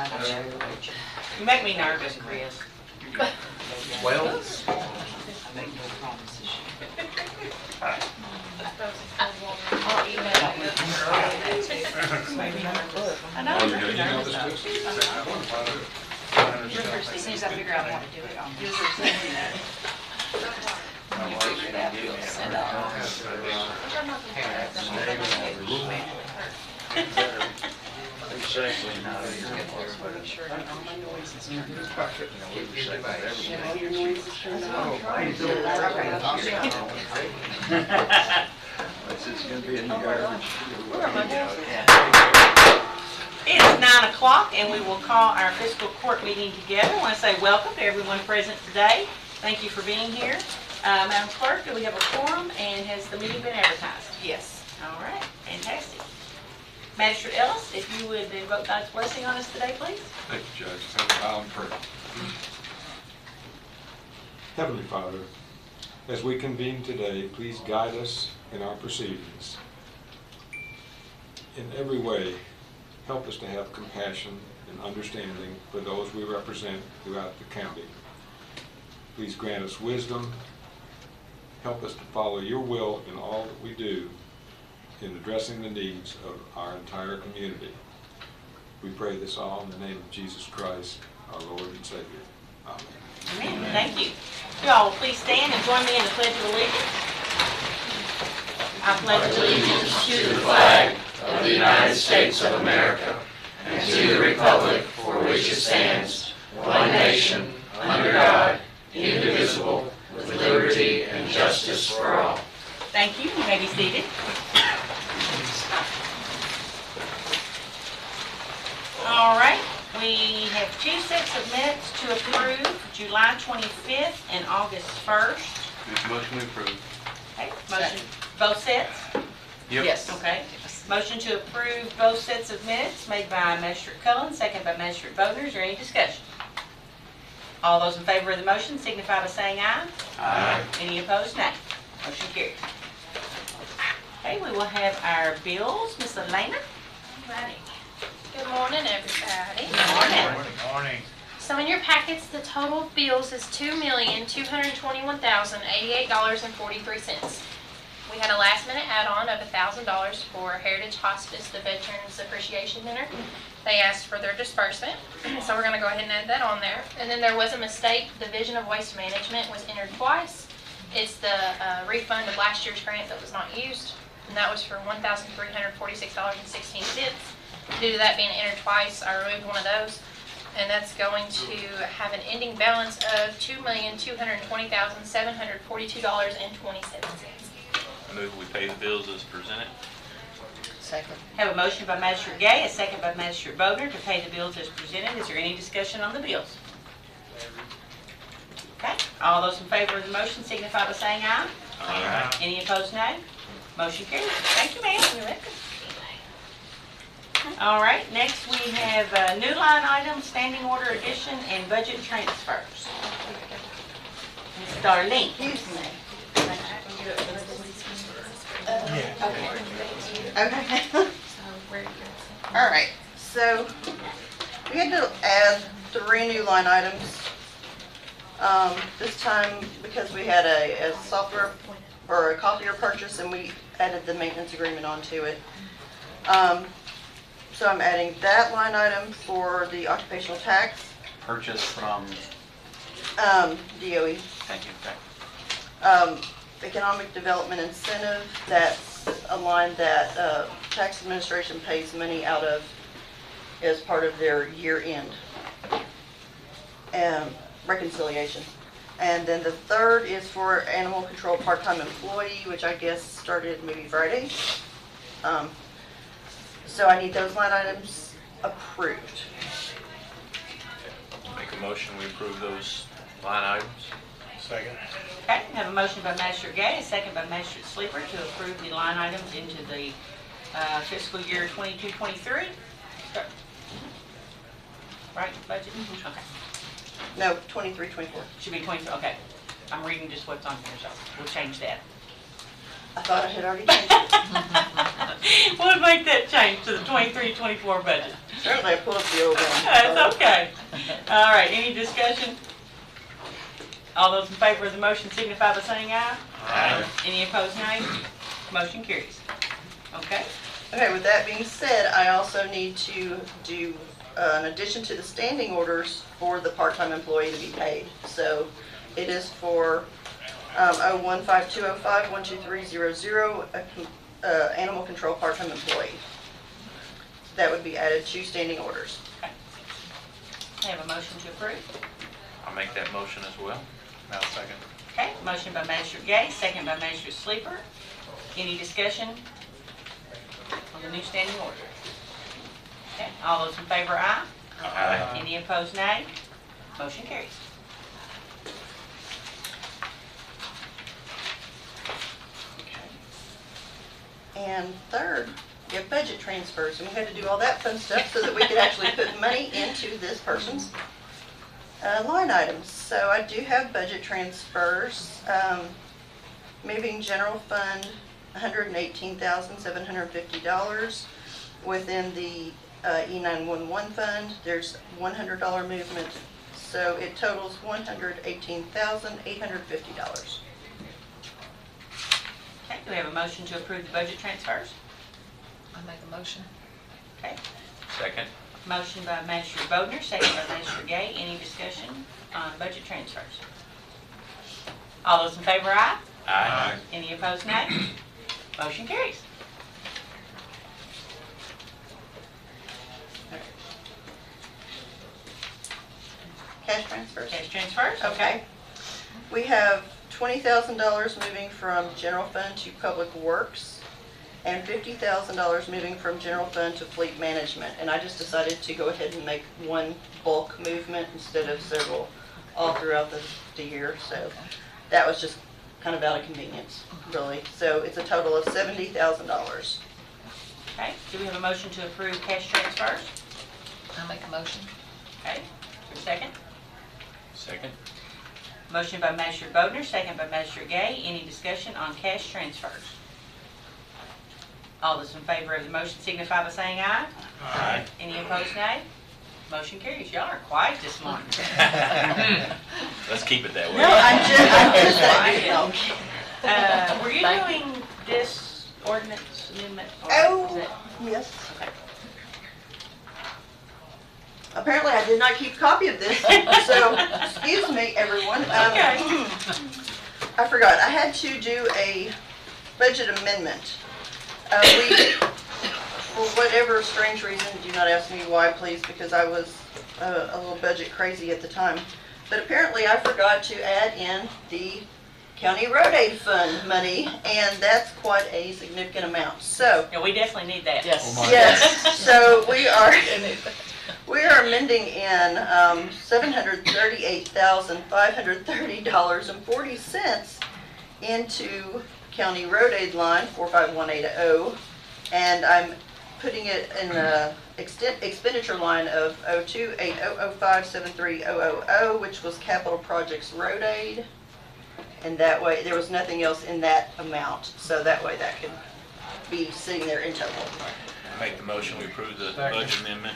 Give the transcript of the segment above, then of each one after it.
You make me nervous, Chris. Well, I make no promises. I know. I'm really nervous though. As soon as I figure out how to do it, I'll use It is 9 o'clock and we will call our fiscal court meeting together. I want to say welcome to everyone present today. Thank you for being here. Madam Clerk, do we have a quorum and has the meeting been advertised? Yes. All right, fantastic. Magistrate Ellis, if you would invoke God's blessing on us today, please. Thank you, Judge. Have a bow and pray. Heavenly Father, as we convene today, please guide us in our proceedings. In every way, help us to have compassion and understanding for those we represent throughout the county. Please grant us wisdom. Help us to follow your will in all that we do in addressing the needs of our entire community. We pray this all in the name of Jesus Christ, our Lord and Savior. Amen. Amen. Thank you. You all will please stand and join me in the Pledge of Allegiance. I pledge allegiance to the flag of the United States of America and to the republic for which it stands, one nation, under God, indivisible, with liberty and justice for all. Thank you. You may be seated. All right. We have 2 sets of minutes to approve, July 25th and August 1st. make a motion to approve. Okay. Motion, both sets? Yep. Yes. Okay. Motion to approve both sets of minutes made by Magistrate Cullen, second by Magistrate Bogner. Is there any discussion? All those in favor of the motion signify by saying aye. Aye. Any opposed? Nay. Motion carries. Okay, we will have our bills. Ms. Elena? Alrighty. Good morning, everybody. Good morning. Morning. So in your packets, the total of bills is $2,221,088.43. We had a last-minute add-on of $1,000 for Heritage Hospice, the Veterans Appreciation Dinner. They asked for their disbursement, so we're going to go ahead and add that on there. And then there was a mistake. Division of Waste Management was entered twice. It's the refund of last year's grant that was not used, and that was for $1,346.16. Due to that being entered twice, I removed one of those, and that's going to have an ending balance of $2,220,742.27. I move we pay the bills as presented. Second. Have a motion by Magistrate Gay, a second by Magistrate Bogner to pay the bills as presented. Is there any discussion on the bills? Okay. All those in favor of the motion signify by saying aye. Aye. Any opposed, nay? Motion carries. Thank you, ma'am. You're welcome. All right, next we have new line items, standing order addition, and budget transfers. Ms. Darlene. Excuse me. Okay. All right, so we had to add 3 new line items. This time because we had a software or a copier purchase and we added the maintenance agreement onto it. So I'm adding that line item for the occupational tax, Purchase from, DOE. thank you. Economic development incentive, that's a line that tax administration pays money out of as part of their year-end reconciliation. And then the third is for animal control part-time employee, which I guess started maybe Friday. So I need those line items approved. Make a motion we approve those line items. Second. Okay, have a motion by Magistrate Gay, a second by Magistrate Sleeper to approve the line items into the fiscal year 22-23. Right, budget? Okay. No, 23-24. Should be 20, okay. I'm reading just what's on here, so we'll change that. I thought I had already changed it. We'll make that change to the 23-24 budget. Certainly I pulled up the old one. That's okay. All right, any discussion? All those in favor of the motion signify by saying aye. Aye. Any opposed, nay? Motion carries. Okay? Okay, with that being said, I also need to do an addition to the standing orders for the part-time employee to be paid. So it is for 015-205-12300, animal control part-time employee. That would be added to standing orders. Okay. I have a motion to approve. I'll make that motion as well. Now second. Okay, motion by Magistrate Gay, second by Magistrate Sleeper. Any discussion on the new standing order? Okay, all those in favor, aye. Aye. Any opposed, nay? Motion carries. And third, we have budget transfers, and we had to do all that fun stuff so that we could actually put money into this person's line items. So I do have budget transfers. Moving general fund, $118,750. Within the E911 fund, there's $100 movement, so it totals $118,850. Okay, do we have a motion to approve the budget transfers? I'll make a motion. Okay, Second. motion by Magistrate Bodner, second by Magistrate Gay. Any discussion on budget transfers? All those in favor, aye. Aye. Any opposed, nay? Motion carries. Cash transfers? Cash transfers, okay. Okay. We have $20,000 moving from general fund to public works and $50,000 moving from general fund to fleet management. And I just decided to go ahead and make one bulk movement instead of several all throughout the year. So that was just kind of out of convenience, really. So it's a total of $70,000. Okay, do we have a motion to approve cash transfers? I'll make a motion. Okay, is there a second? Second. Motion by Magistrate Bodner, second by Magistrate Gay. Any discussion on cash transfers? All those in favor of the motion signify by saying aye. Aye. Any opposed, nay? Motion carries. Y'all are quiet this morning. Let's keep it that way. No, I'm just Were you Thank doing this ordinance amendment? or Oh. is it- Yes. Okay. Apparently I did not keep a copy of this, so excuse me, everyone. Okay. I forgot, I had to do a budget amendment. For whatever strange reason, do not ask me why, please, because I was a little budget crazy at the time. But apparently I forgot to add in the county road aid fund money, and that's quite a significant amount. So, Yeah, we definitely need that. Yes. yes, so we are amending in $738,530.40 into county road aid line 451880, and I'm putting it in the expenditure line of 02800573000, which was capital projects road aid. And that way, there was nothing else in that amount, so that way that could be sitting there in total. Make the motion, we approve the budget amendment.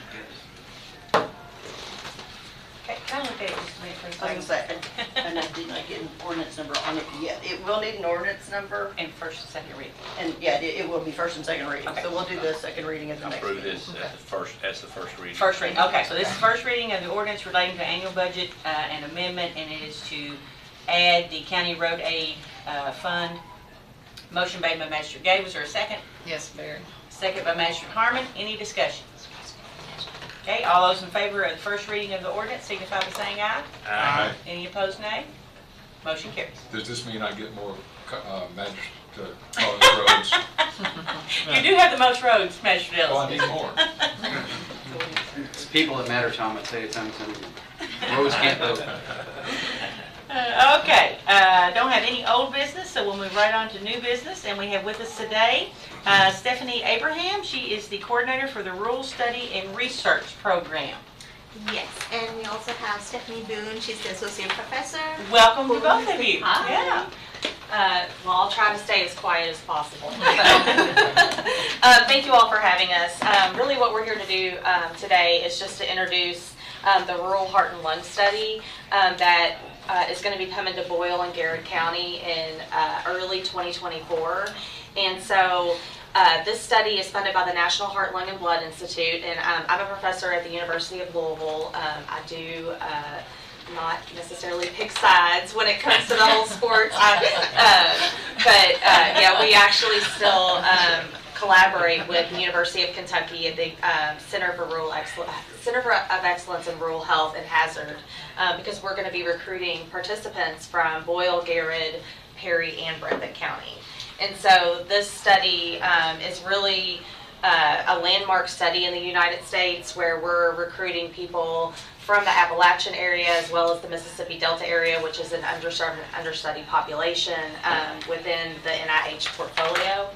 Okay, can I look at it just a minute, please? I was gonna say, and I did not get an ordinance number on it yet. It will need an ordinance number, And first and second reading. and yeah, it will be first and second reading. Okay. So we'll do the second reading at the next Approve meeting. this at the first, that's the first reading. First reading, okay, so this is first reading of the ordinance relating to annual budget and amendment, and it is to add the county road aid fund. Motion made by Magistrate Gay, was there a second? Yes, Barry. Second by Magistrate Harmon, any discussion? Okay, all those in favor of the first reading of the ordinance signify by saying aye. Aye. Any opposed, nay? Motion carries. Does this mean I get more magistrate roads? You do have the most roads, Magistrate Oh, I Ellis. need more. It's the people that matter, Tom, I tell you, Tom, roads can't vote. Okay, don't have any old business, so we'll move right on to new business. And we have with us today Stephanie Abraham. She is the coordinator for the Rural Study and Research Program. Yes, and we also have Stephanie Boone. She's the associate professor. Welcome to both of you. Hi. Yeah. Well, I'll try to stay as quiet as possible. Thank you all for having us. Really what we're here to do today is just to introduce the Rural Heart and Lung Study that is going to be coming to Boyle and Garrett County in early 2024. And so this study is funded by the National Heart, Lung, and Blood Institute, and I'm a professor at the University of Louisville. I do not necessarily pick sides when it comes to the whole sports, yeah, we actually still collaborate with the University of Kentucky at the Center of Excellence in Rural Health and Hazard, because we're going to be recruiting participants from Boyle, Garrett, Perry, and Breathitt County. And so this study is really a landmark study in the United States where we're recruiting people from the Appalachian area as well as the Mississippi Delta area, which is an underserved and understudied population within the NIH portfolio.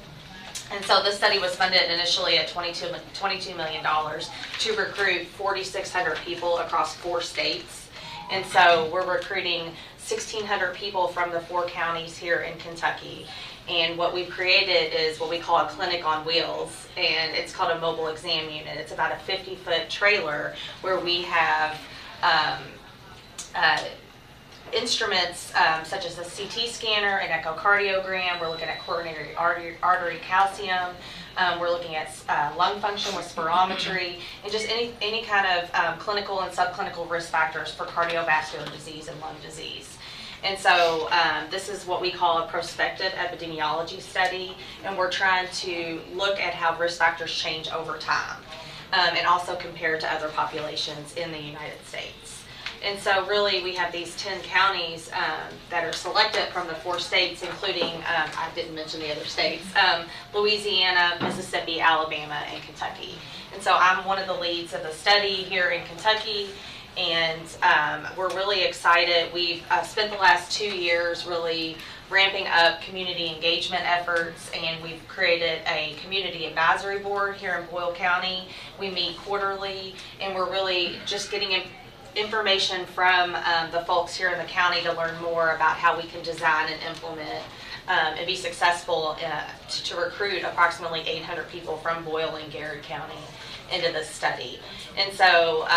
And so this study was funded initially at $22 million to recruit 4,600 people across 4 states. And so we're recruiting 1,600 people from the 4 counties here in Kentucky. And what we've created is what we call a clinic on wheels, and it's called a mobile exam unit. It's about a 50-foot trailer where we have instruments such as a CT scanner, an echocardiogram. We're looking at coronary artery calcium. We're looking at lung function with spirometry, and just any kind of clinical and subclinical risk factors for cardiovascular disease and lung disease. And so this is what we call a prospective epidemiology study, and we're trying to look at how risk factors change over time, and also compare to other populations in the United States. And so really we have these 10 counties that are selected from the 4 states, including, I didn't mention the other states, Louisiana, Mississippi, Alabama, and Kentucky. And so I'm one of the leads of the study here in Kentucky. And we're really excited. We've spent the last 2 years really ramping up community engagement efforts, and we've created a community advisory board here in Boyle County. We meet quarterly, and we're really just getting information from the folks here in the county to learn more about how we can design and implement and be successful to recruit approximately 800 people from Boyle and Garrett County into this study. And so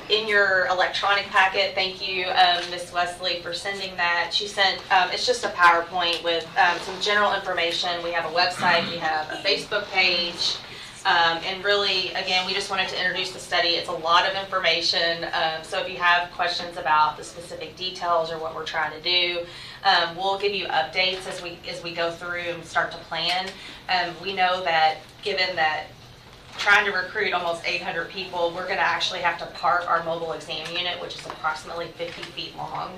in your electronic packet, thank you, Ms. Wesley, for sending that. She sent, it's just a PowerPoint with some general information. We have a website, we have a Facebook page, and really, again, we just wanted to introduce the study. It's a lot of information, so if you have questions about the specific details or what we're trying to do, we'll give you updates as we go through and start to plan. We know that given that trying to recruit almost 800 people, we're going to actually have to park our mobile exam unit, which is approximately 50 feet long,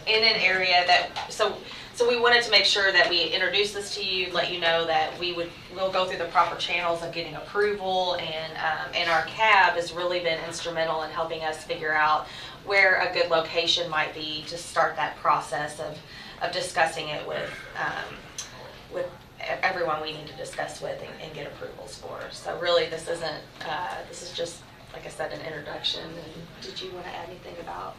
in an area that, so we wanted to make sure that we introduce this to you, let you know that we'll go through the proper channels of getting approval, and our cab has really been instrumental in helping us figure out where a good location might be to start that process of discussing it with everyone we need to discuss with and get approvals for. So really this isn't, this is just, like I said, an introduction. And did you want to add anything about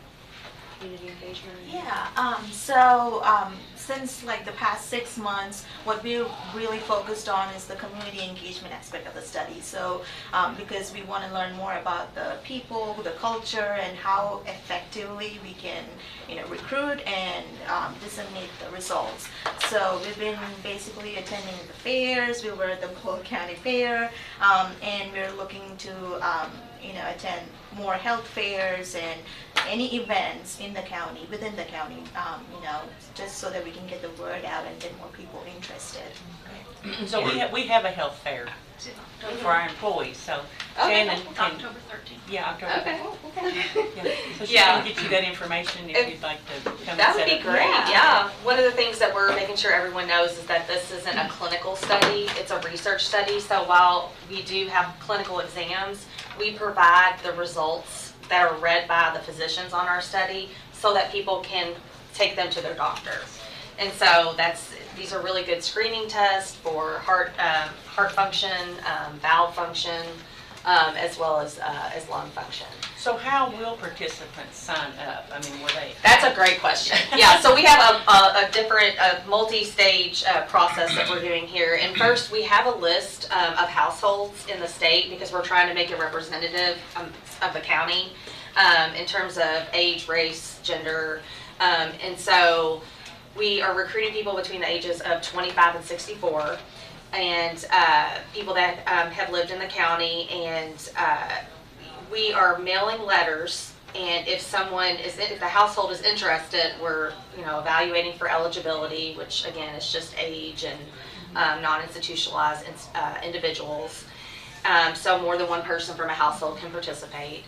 community engagement? Yeah, since like the past 6 months, what we're really focused on is the community engagement aspect of the study. So because we want to learn more about the people, the culture, and how effectively we can, recruit and disseminate the results. So we've been basically attending the fairs. We were at the Boyle County Fair, and we're looking to attend more health fairs and any events in the county, within the county, just so that we can get the word out and get more people interested. So we have a health fair for our employees, so Shannon can. October 13th. Yeah, October 13th. Okay. Yeah. So she can get you that information if you'd like to come and That would set be up. great, yeah. One of the things that we're making sure everyone knows is that this isn't a clinical study, it's a research study. So while we do have clinical exams, we provide the results that are read by the physicians on our study so that people can take them to their doctor. And so these are really good screening tests for heart function, valve function, as well as lung function. So how will participants sign up? I mean, will they? That's a great question. Yeah, so we have a different, multi-stage process that we're doing here. And first, we have a list of households in the state because we're trying to make it representative of the county in terms of age, race, gender. And so we are recruiting people between the ages of 25 and 64 and people that have lived in the county, and we are mailing letters, and if the household is interested, we're, evaluating for eligibility, which again is just age and non-institutionalized individuals. So more than one person from a household can participate.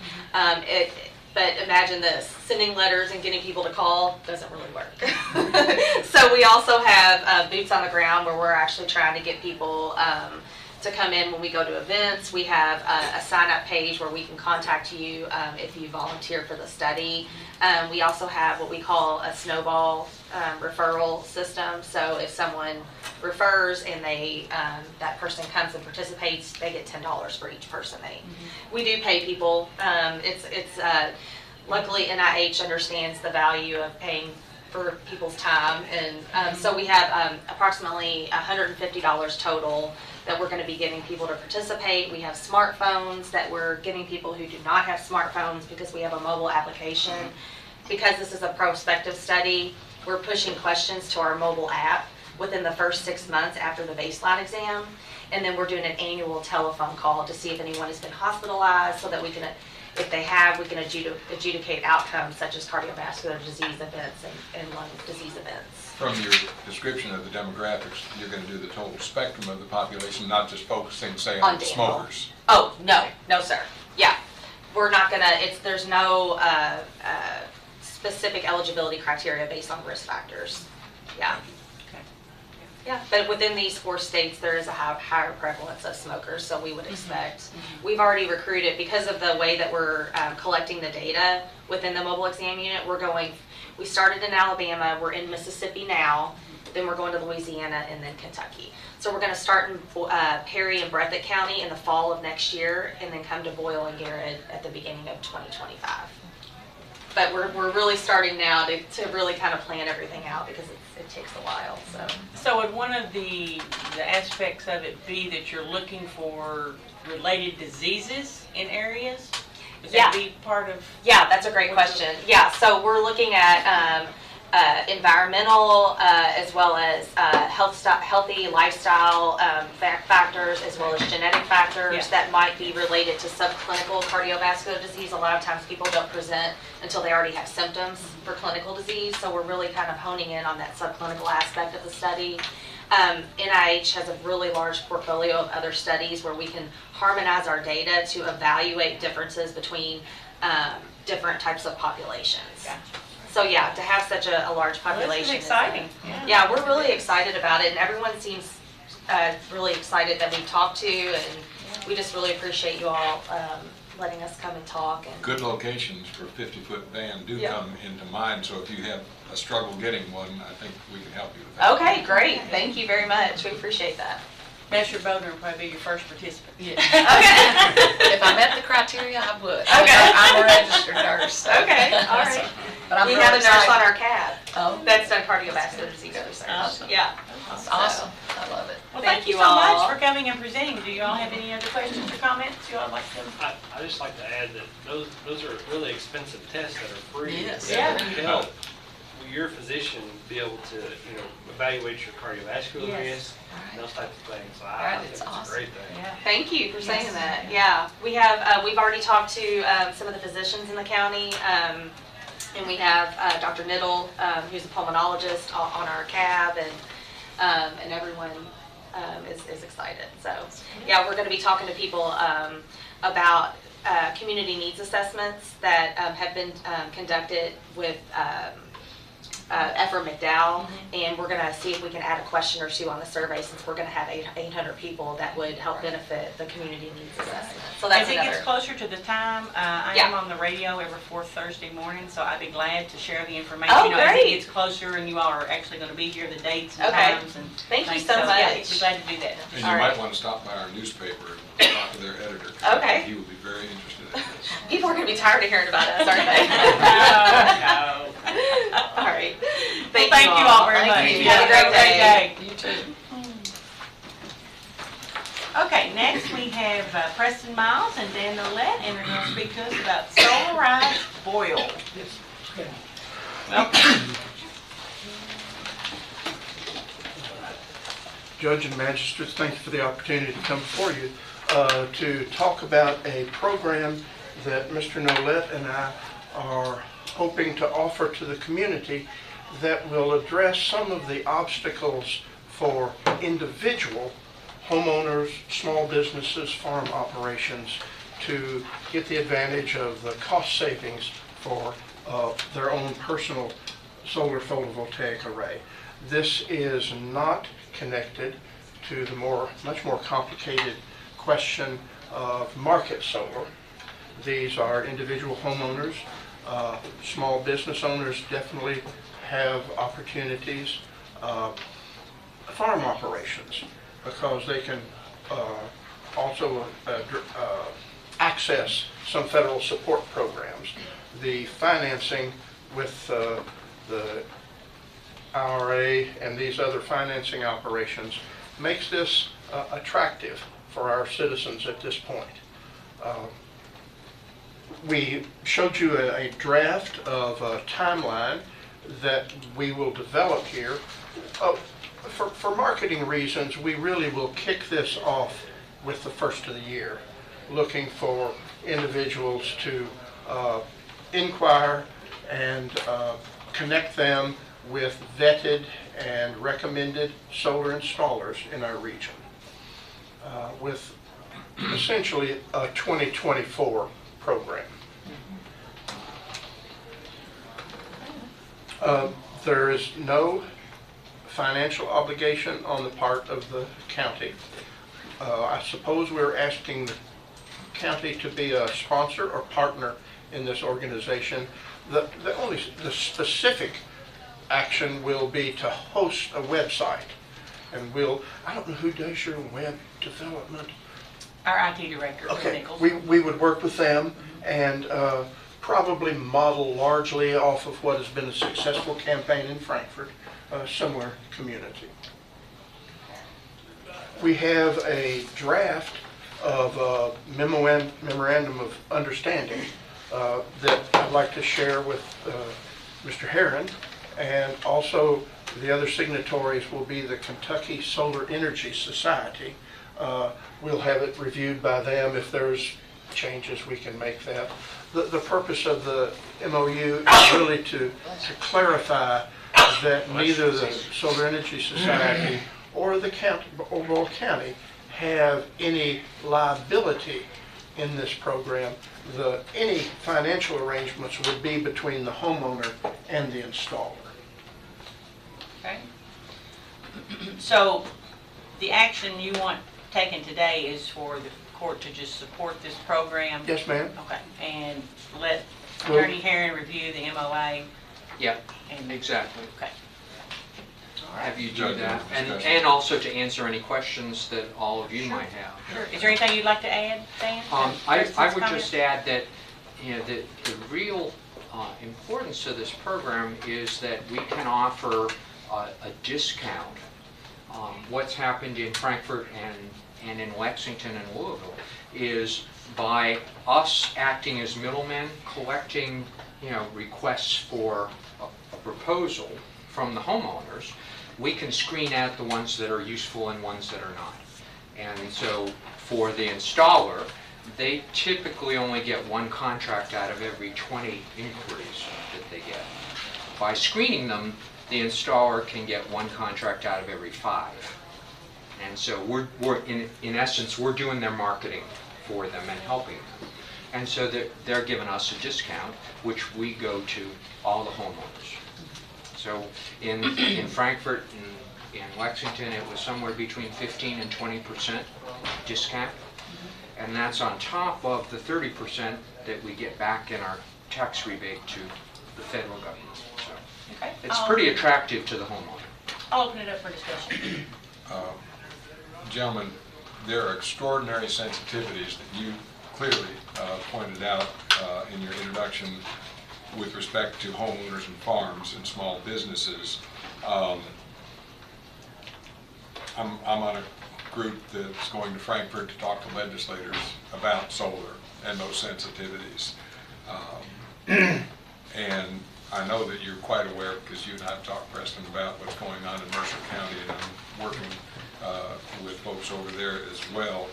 But imagine this, sending letters and getting people to call doesn't really work. So we also have boots on the ground where we're actually trying to get people to come in when we go to events. We have a sign-up page where we can contact you if you volunteer for the study. We also have what we call a snowball referral system. So if someone refers and that person comes and participates, they get $10 for each person. We do pay people. Luckily NIH understands the value of paying for people's time, and so we have approximately $150 total that we're going to be giving people to participate. We have smartphones that we're giving people who do not have smartphones because we have a mobile application. Because this is a prospective study, we're pushing questions to our mobile app within the first 6 months after the baseline exam, and then we're doing an annual telephone call to see if anyone has been hospitalized so that we can, if they have, we can adjudicate outcomes such as cardiovascular disease events and lung disease events. From your description of the demographics, you're going to do the total spectrum of the population, not just focusing, say, on smokers. Oh, no, sir. Yeah, we're not going to, there's no specific eligibility criteria based on risk factors. Yeah. Yeah, but within these 4 states, there is a higher prevalence of smokers, so we would expect. We've already recruited, because of the way that we're collecting the data within the mobile exam unit, we started in Alabama, we're in Mississippi now, then we're going to Louisiana, and then Kentucky. So we're going to start in Perry and Breathitt County in the fall of next year, and then come to Boyle and Garrett at the beginning of 2025. But we're really starting now to really kind of plan everything out because it takes a while. So would one of the aspects of it be that you're looking for related diseases in areas? Would that be part of? Yeah, that's a great question. Yeah, so we're looking at environmental as well as healthy lifestyle factors, as well as genetic factors that might be related to subclinical cardiovascular disease. A lot of times people don't present until they already have symptoms for clinical disease, so we're really kind of honing in on that subclinical aspect of the study. NIH has a really large portfolio of other studies where we can harmonize our data to evaluate differences between different types of populations. So yeah, to have such a large population. Well, this is exciting. Yeah, we're really excited about it, and everyone seems really excited that we talked to, and we just really appreciate you all letting us come and talk. And good locations for a 50-foot van do come into mind, so if you have a struggle getting one, I think we can help you with that. Okay, great. Thank you very much. We appreciate that. Master Bodner will probably be your first participant. Okay. If I met the criteria, I would. Okay. I'm a registered nurse. So. Okay, all right. But I'm we really have a nurse excited. on our cab that's done That's cardiovascular disease research. awesome. Yeah. That's awesome. I love it. Well, Thank thank you you so all. much for coming and presenting. Do you all have any other questions or comments you all like to? I just like to add that those are really expensive tests that are free. Yes. That Yeah. help your physician be able to, evaluate your cardiovascular risk, and those types of things. So I think it's awesome. a great thing. Yeah. Thank you for saying that. Yeah, we have, we've already talked to some of the physicians in the county, and we have Dr. Niddle, who's a pulmonologist on our cab, and everyone is excited. So, yeah, we're going to be talking to people about community needs assessments that have been conducted with Ephraim McDowell, and we're gonna see if we can add a question or two on the survey, since we're gonna have 800 people that would help benefit the community needs assessment. So that's As it gets another. closer to the time, I Yeah. am on the radio every fourth Thursday morning, so I'd be glad to share the information. Oh, You know, as it great. gets closer and you all are actually going to be here, the dates and Okay. times and Thank you things. so Yeah, much. I'd be glad to do that. And you All might right. want to stop by our newspaper and talk to their editor. Okay. He will be very interested in this. People are gonna be tired of hearing about us, aren't they? No. All right. Well, thank you all very much. Thank you. Yeah, Have a great day. You too. Okay, next we have Preston Miles and Dan Nolet, and they're going to speak to us about Solarize Boyle. Welcome. Judge and Magistrates, thank you for the opportunity to come before you to talk about a program that Mr. Nolet and I are hoping to offer to the community that will address some of the obstacles for individual homeowners, small businesses, farm operations to get the advantage of the cost savings for their own personal solar photovoltaic array. This is not connected to the much more complicated question of market solar. These are individual homeowners. Small business owners definitely have opportunities. Farm operations, because they can also access some federal support programs. The financing with the IRA and these other financing operations makes this attractive for our citizens at this point. We showed you a draft of a timeline that we will develop here. For marketing reasons, we really will kick this off with the first of the year, looking for individuals to inquire and connect them with vetted and recommended solar installers in our region, with essentially a 2024 program. There is no financial obligation on the part of the county. I suppose we're asking the county to be a sponsor or partner in this organization. The specific action will be to host a website, and I don't know who does your web development. Our IT director, Bill Okay, Nichols. we would work with them and probably model largely off of what has been a successful campaign in Frankfurt, a similar community. We have a draft of a memorandum of understanding that I'd like to share with Mr. Herron, and also the other signatories will be the Kentucky Solar Energy Society. We'll have it reviewed by them. If there's changes, we can make that. The purpose of the MOU is really to clarify that neither the Solar Energy Society or the county, or Boyle County, have any liability in this program. Any financial arrangements would be between the homeowner and the installer. Okay. So the action you want taken today is for the court to just support this program? Yes, ma'am. Okay, and let Well- Attorney Herron review the MOA? Yeah, And exactly. Okay. Have you do Judge, that, discussion. and also to answer any questions that all of you might have. Sure. Is there anything you'd like to add, Dan? I Preston's would comment? just add that, the real importance of this program is that we can offer a discount. What's happened in Frankfurt and in Lexington and Louisville is by us acting as middlemen, collecting, requests for a proposal from the homeowners, we can screen out the ones that are useful and ones that are not. And so for the installer, they typically only get one contract out of every 20 inquiries that they get. By screening them, the installer can get one contract out of every 5. And so we're in essence, we're doing their marketing for them and helping them. And so they're giving us a discount, which we go to all the homeowners. So in Frankfurt and in Lexington, it was somewhere between 15 and 20% discount. And that's on top of the 30% that we get back in our tax rebate to the federal government. So Okay. it's pretty attractive to the homeowner. I'll open it up for discussion. Gentlemen, there are extraordinary sensitivities that you clearly pointed out in your introduction with respect to homeowners and farms and small businesses. I'm on a group that's going to Frankfurt to talk to legislators about solar and those sensitivities. And I know that you're quite aware, because you and I have talked, Preston, about what's going on in Mercer County, and I'm working with folks over there as well,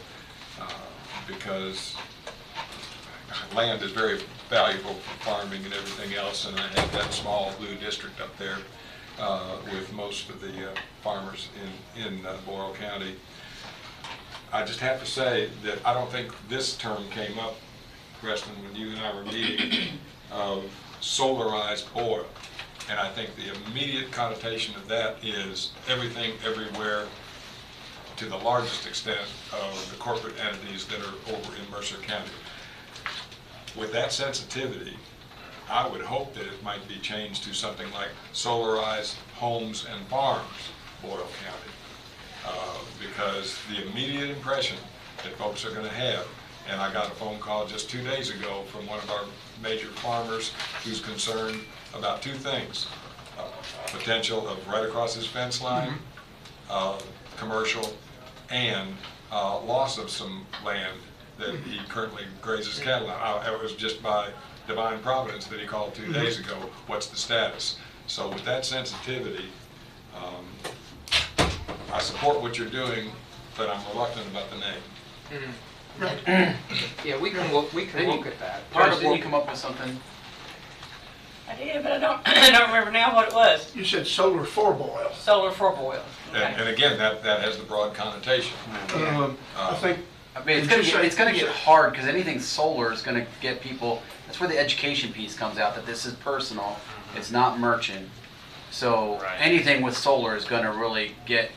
because land is very valuable for farming and everything else, and I think that small blue district up there with most of the farmers in Boyle County. I just have to say that I don't think this term came up, Preston, when you and I were meeting, of Solarize Boyle. And I think the immediate connotation of that is everything, everywhere, to the largest extent of the corporate entities that are over in Mercer County. With that sensitivity, I would hope that it might be changed to something like Solarize Homes and Farms, Boyle County. Because the immediate impression that folks are going to have, and I got a phone call just 2 days ago from one of our major farmers who's concerned about two things: potential of right across his fence line, commercial, and loss of some land that he currently grazes cattle on. It was just by divine providence that he called 2 days ago. What's the status? So with that sensitivity, I support what you're doing, but I'm reluctant about the name. Yeah, we can look at that. George, didn't you come up with something? I did, but I don't remember now what it was. You said solar for Boyle. Solar for Boyle. Okay. And again, that has the broad connotation. I think, I mean, it's gonna get hard, because anything solar is gonna get people, that's where the education piece comes out, that this is personal, it's not merchant. So Right. anything with solar is gonna really get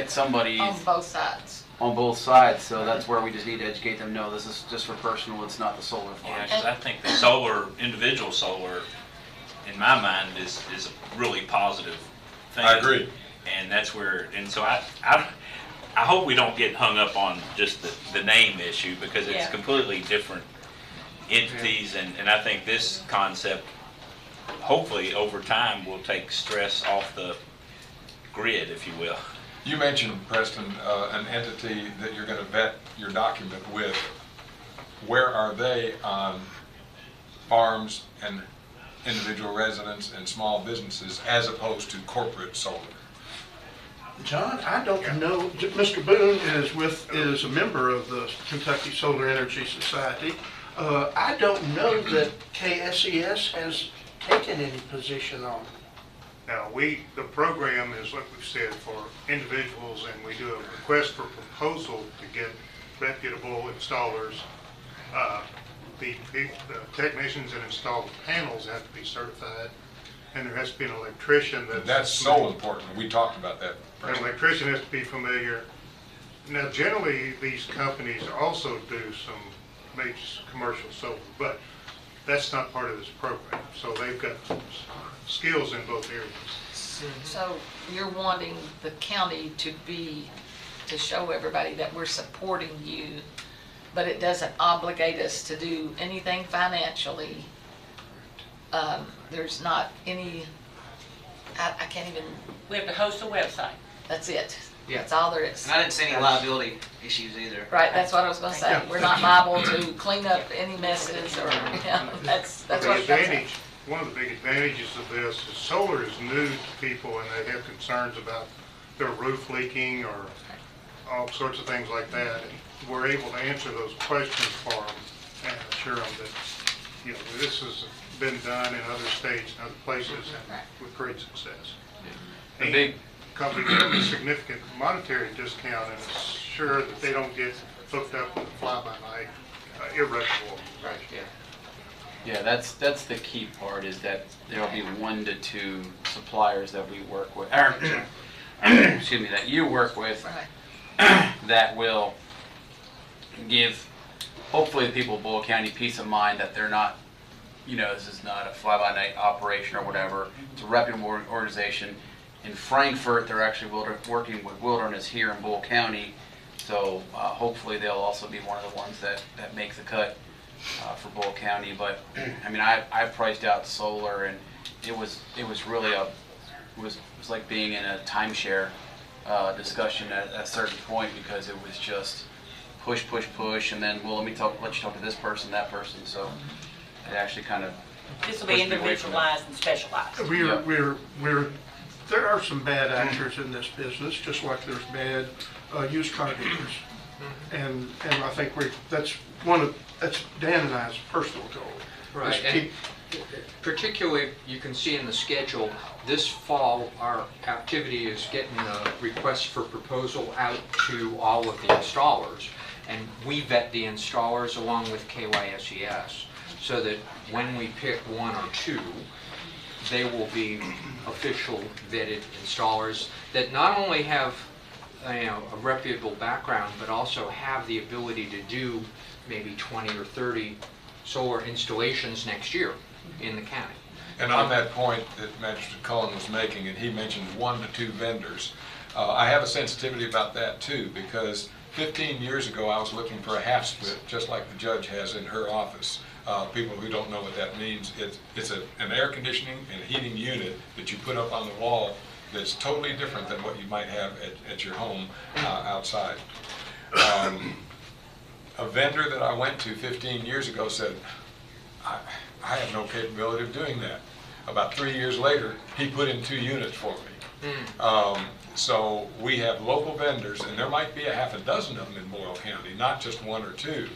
somebody On both sides. on both sides, so that's where we just need to educate them, no, this is just for personal, it's not the solar Yeah, farm. 'cause I think the solar, individual solar, in my mind, is a really positive thing. I agree. And that's where, and so I hope we don't get hung up on just the name issue, because it's Yeah. completely different entities, and I think this concept, hopefully, over time, will take stress off the grid, if you will. You mentioned, Preston, an entity that you're going to vet your document with. Where are they on farms and individual residents and small businesses as opposed to corporate solar? John, I don't know, Mr. Boone is a member of the Kentucky Solar Energy Society. I don't know that KSES has taken any position on it. Now, the program is, like we've said, for individuals, and we do a request for proposal to get reputable installers. The technicians that install the panels have to be certified, and there has to be an electrician That's so important. We talked about that. An electrician has to be familiar. Now, generally, these companies also do some major commercial solar, but that's not part of this program. So they've got skills in both areas. So you're wanting the county to show everybody that we're supporting you, but it doesn't obligate us to do anything financially. There's not any, I can't even, We have to host a website. that's it. Yeah. That's all there is. And I didn't see any liability issues either. Right, that's what I was gonna say. We're not liable to clean up any messes or, that's what The I'm saying. advantage, one of the big advantages of this is solar is new to people, and they have concerns about their roof leaking or all sorts of things like that. And we're able to answer those questions for them and assure them that, this has been done in other states and other places and with great success. The And big, company give them a significant monetary discount and ensure that they don't get hooked up with a fly-by-night irreparable. yeah, that's the key part, is that there'll be 1 to 2 suppliers that we work with, or, excuse me, that you work with, that will give, hopefully, the people of Boyle County peace of mind that they're not, this is not a fly-by-night operation or whatever. It's a reputable organization. In Frankfurt, they're actually working with Wilderness here in Boyle County, so hopefully they'll also be one of the ones that make the cut for Boyle County. But I mean, I priced out solar, and it was really it was like being in a timeshare discussion at a certain point, because it was just push, and then, well, let you talk to this person, that person. So it actually kind of This will be individualized and specialized. There are some bad actors in this business, just like there's bad used car dealers. And I think that's Dan and I's personal goal. Right, and particularly, you can see in the schedule, this fall, our activity is getting a request for proposal out to all of the installers. And we vet the installers along with KYSES, so that when we pick one or two, they will be official vetted installers that not only have a reputable background, but also have the ability to do maybe 20 or 30 solar installations next year in the county. And on that point that Magistrate Cullen was making, and he mentioned 1 to 2 vendors, I have a sensitivity about that too, because 15 years ago I was looking for a half split, just like the judge has in her office. People who don't know what that means, it's an air conditioning and heating unit that you put up on the wall that's totally different than what you might have at your home outside. A vendor that I went to 15 years ago said, I have no capability of doing that. About 3 years later, he put in 2 units for me. So we have local vendors, and there might be a half a dozen of them in Boyle County, not just 1 or 2.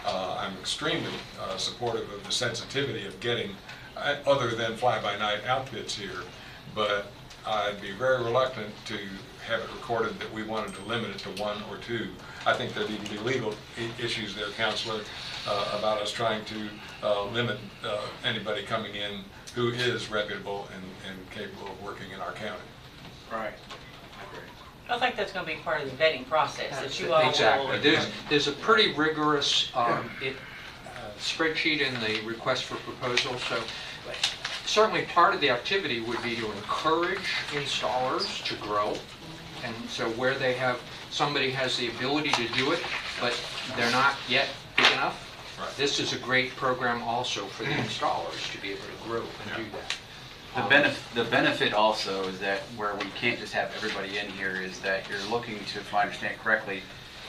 I'm extremely supportive of the sensitivity of getting other than fly-by-night outfits here, but I'd be very reluctant to have it recorded that we wanted to limit it to 1 or 2. I think there'd even be legal issues there, Counselor, about us trying to limit anybody coming in who is reputable and capable of working in our county. Right. I think that's going to be part of the vetting process that you all will. Exactly. There's a pretty rigorous spreadsheet in the request for proposal. So certainly part of the activity would be to encourage installers to grow. And so where somebody has the ability to do it, but they're not yet big enough, right. This is a great program also for the installers to be able to grow and do that. The benefit also is that where we can't just have everybody in here is that you're looking to, if I understand correctly,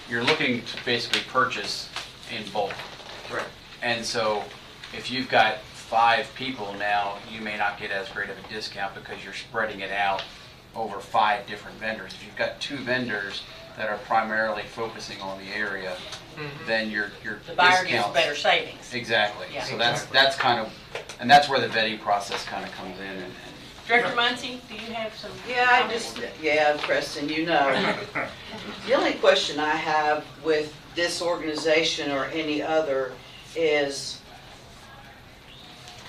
you're looking to basically purchase in bulk. Right. And so if you've got 5 people now, you may not get as great of a discount because you're spreading it out over 5 different vendors. If you've got 2 vendors that are primarily focusing on the area, then your the buyer gets better savings. Exactly. Yeah. So that's kind of, and that's where the vetting process kind of comes in. And Director Muncie, do you have some? Yeah, Preston, the only question I have with this organization or any other is,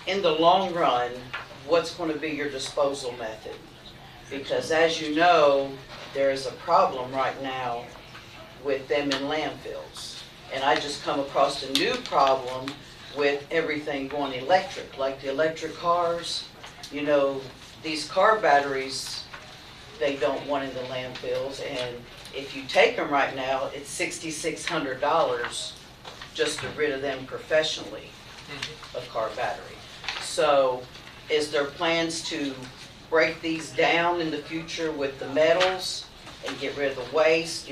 in the long run, what's going to be your disposal method? Because as you know, there is a problem right now with them in landfills. And I just come across a new problem with everything going electric, like the electric cars. These car batteries, they don't want in the landfills. And if you take them right now, it's $6,600 just to get rid of them professionally, a car battery. So is there plans to break these down in the future with the metals and get rid of the waste?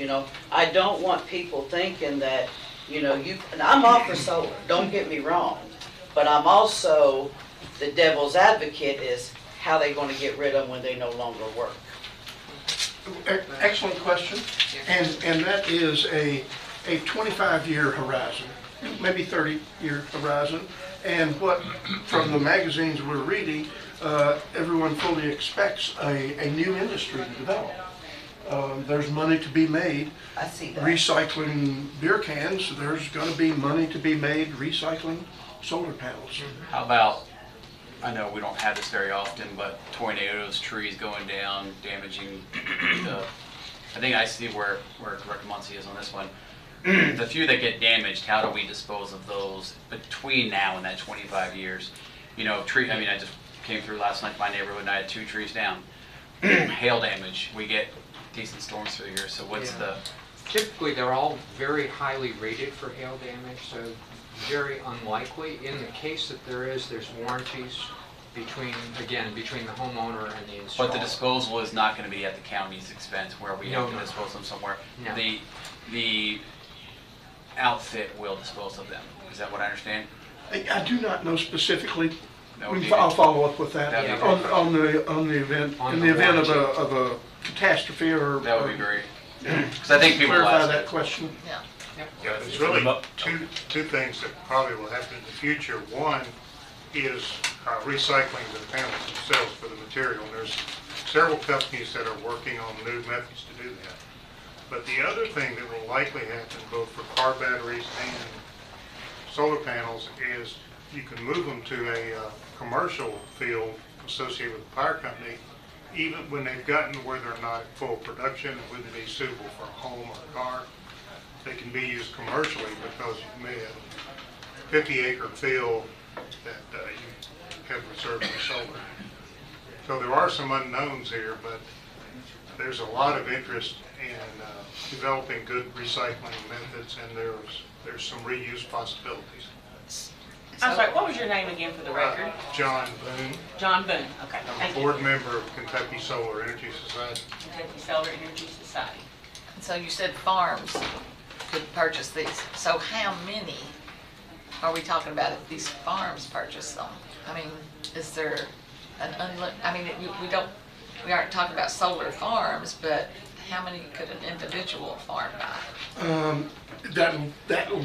I don't want people thinking that, and I'm all for solar, don't get me wrong, but I'm also, the devil's advocate is how they going to get rid of them when they no longer work. Excellent question, and that is a 25-year horizon, maybe 30-year horizon, and what, from the magazines we're reading, everyone fully expects a new industry to develop. There's money to be made. I see that. Recycling beer cans, there's going to be money to be made recycling solar panels. how about I know we don't have this very often, but tornadoes, trees going down, damaging the, I think I see where Director Muncie is on this one. The few that get damaged, how do we dispose of those between now and that 25 years? You know, I mean, I just came through last night in my neighborhood and I had 2 trees down. Hail damage, we get decent storms through here, so what's the? Typically, they're all very highly rated for hail damage, so very unlikely. In the case that there's warranties between the homeowner and the installer. But the disposal is not going to be at the county's expense where we have to dispose them somewhere. No. The outfit will dispose of them. Is that what I understand? I do not know specifically. That would be I'll good. follow up with that That'd be on the event, On in the the event of warranty. a catastrophe or. That would be great. Because I think people will Clarify ask that it. question. Yeah. Yeah, there's really two things that probably will happen in the future. One is recycling the panels themselves for the material. And there's several companies that are working on new methods to do that. But the other thing that will likely happen both for car batteries and solar panels is you can move them to a commercial field associated with the power company, even when they've gotten to where they're not at full production and wouldn't be suitable for a home or a car. They can be used commercially because you've made a 50-acre field that you have reserved for solar. So there are some unknowns here, but there's a lot of interest in developing good recycling methods, and there's some reuse possibilities. I'm sorry, what was your name again for the record? John Boone. John Boone, okay, I'm thank a you. board member of Kentucky Solar Energy Society. Kentucky Solar Energy Society. So you said farms could purchase these. So how many are we talking about if these farms purchase them? I mean, is there an I mean, we aren't talking about solar farms, but how many could an individual farm buy? That'll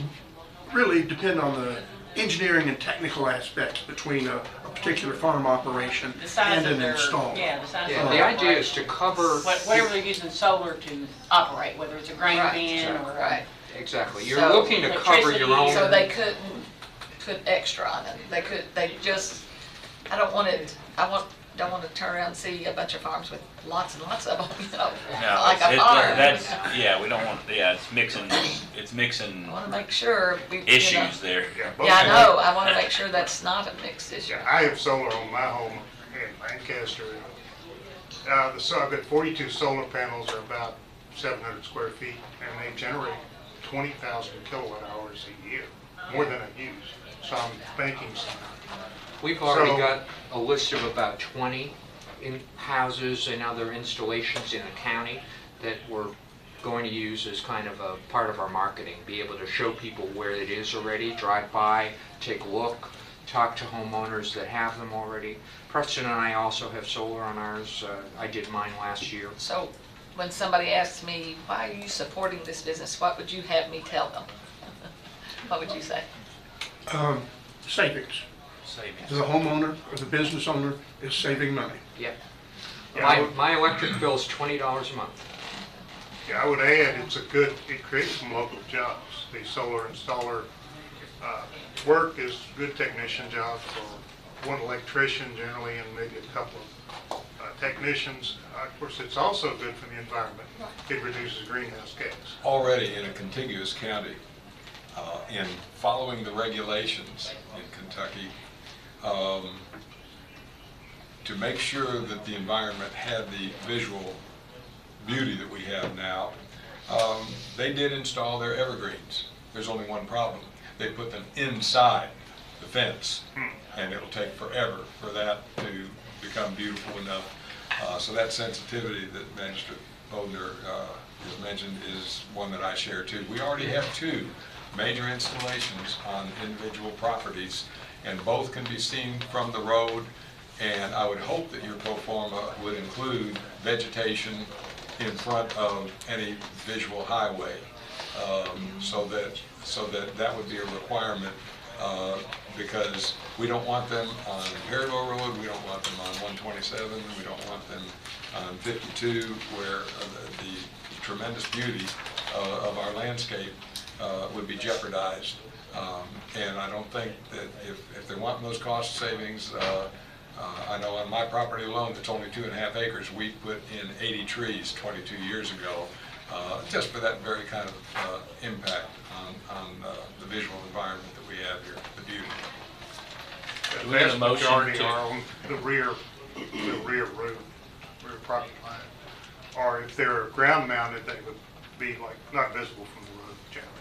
really depend on the engineering and technical aspects between a particular farm operation The size and of an their, install. yeah, the size Yeah, of the their idea is to cover. whatever they're using solar to operate, whether it's a grain Right, bin sure, or. right. Exactly. You're So, looking to cover your own. So they couldn't put extra on it. They just, I don't want to turn around and see a bunch of farms with lots and lots of them, you know, No, like a farm. that's, yeah, we don't want, it's mixing I want to make sure we, issues there. both Yeah, I sides. know. I want to make sure that's not a mixed issue. I have solar on my home in Lancaster. So I've got 42 solar panels, are about 700 square feet, and they generate 20,000 kilowatt hours a year, more than I use. So I'm banking some. We've already So- got a list of about 20 houses and other installations in the county that we're going to use as kind of a part of our marketing, be able to show people where it is already, drive by, take a look, talk to homeowners that have them already. Preston and I also have solar on ours. I did mine last year. So when somebody asks me, why are you supporting this business, what would you have me tell them? What would you say? Savings. Savings. The homeowner or the business owner is saving money. Yeah. Yeah, My electric bill is $20 a month. Yeah, I would add, it creates some local jobs. The solar installer work is good technician jobs for one electrician generally and maybe a couple of technicians. Of course, it's also good for the environment. It reduces greenhouse gas. Already in a contiguous county, in following the regulations in Kentucky, to make sure that the environment had the visual beauty that we have now, they did install their evergreens. There's only one problem. They put them inside the fence, and it'll take forever for that to become beautiful enough. So that sensitivity that Magistrate Bodner has mentioned is one that I share too. We already have 2 major installations on individual properties, and both can be seen from the road, and I would hope that your pro forma would include vegetation in front of any visual highway, so that would be a requirement, because we don't want them on Payroll Road, we don't want them on 127, we don't want them on 52, where the tremendous beauty of our landscape would be jeopardized. And I don't think that if they want those cost savings, I know on my property alone, that's only 2.5 acres, we put in 80 trees 22 years ago, just for that very kind of impact on the visual environment that we have here, the beauty. The we have a vast motion majority to- are on the rear roof, rear property line. Or if they're ground mounted, they would be like, not visible from the road generally.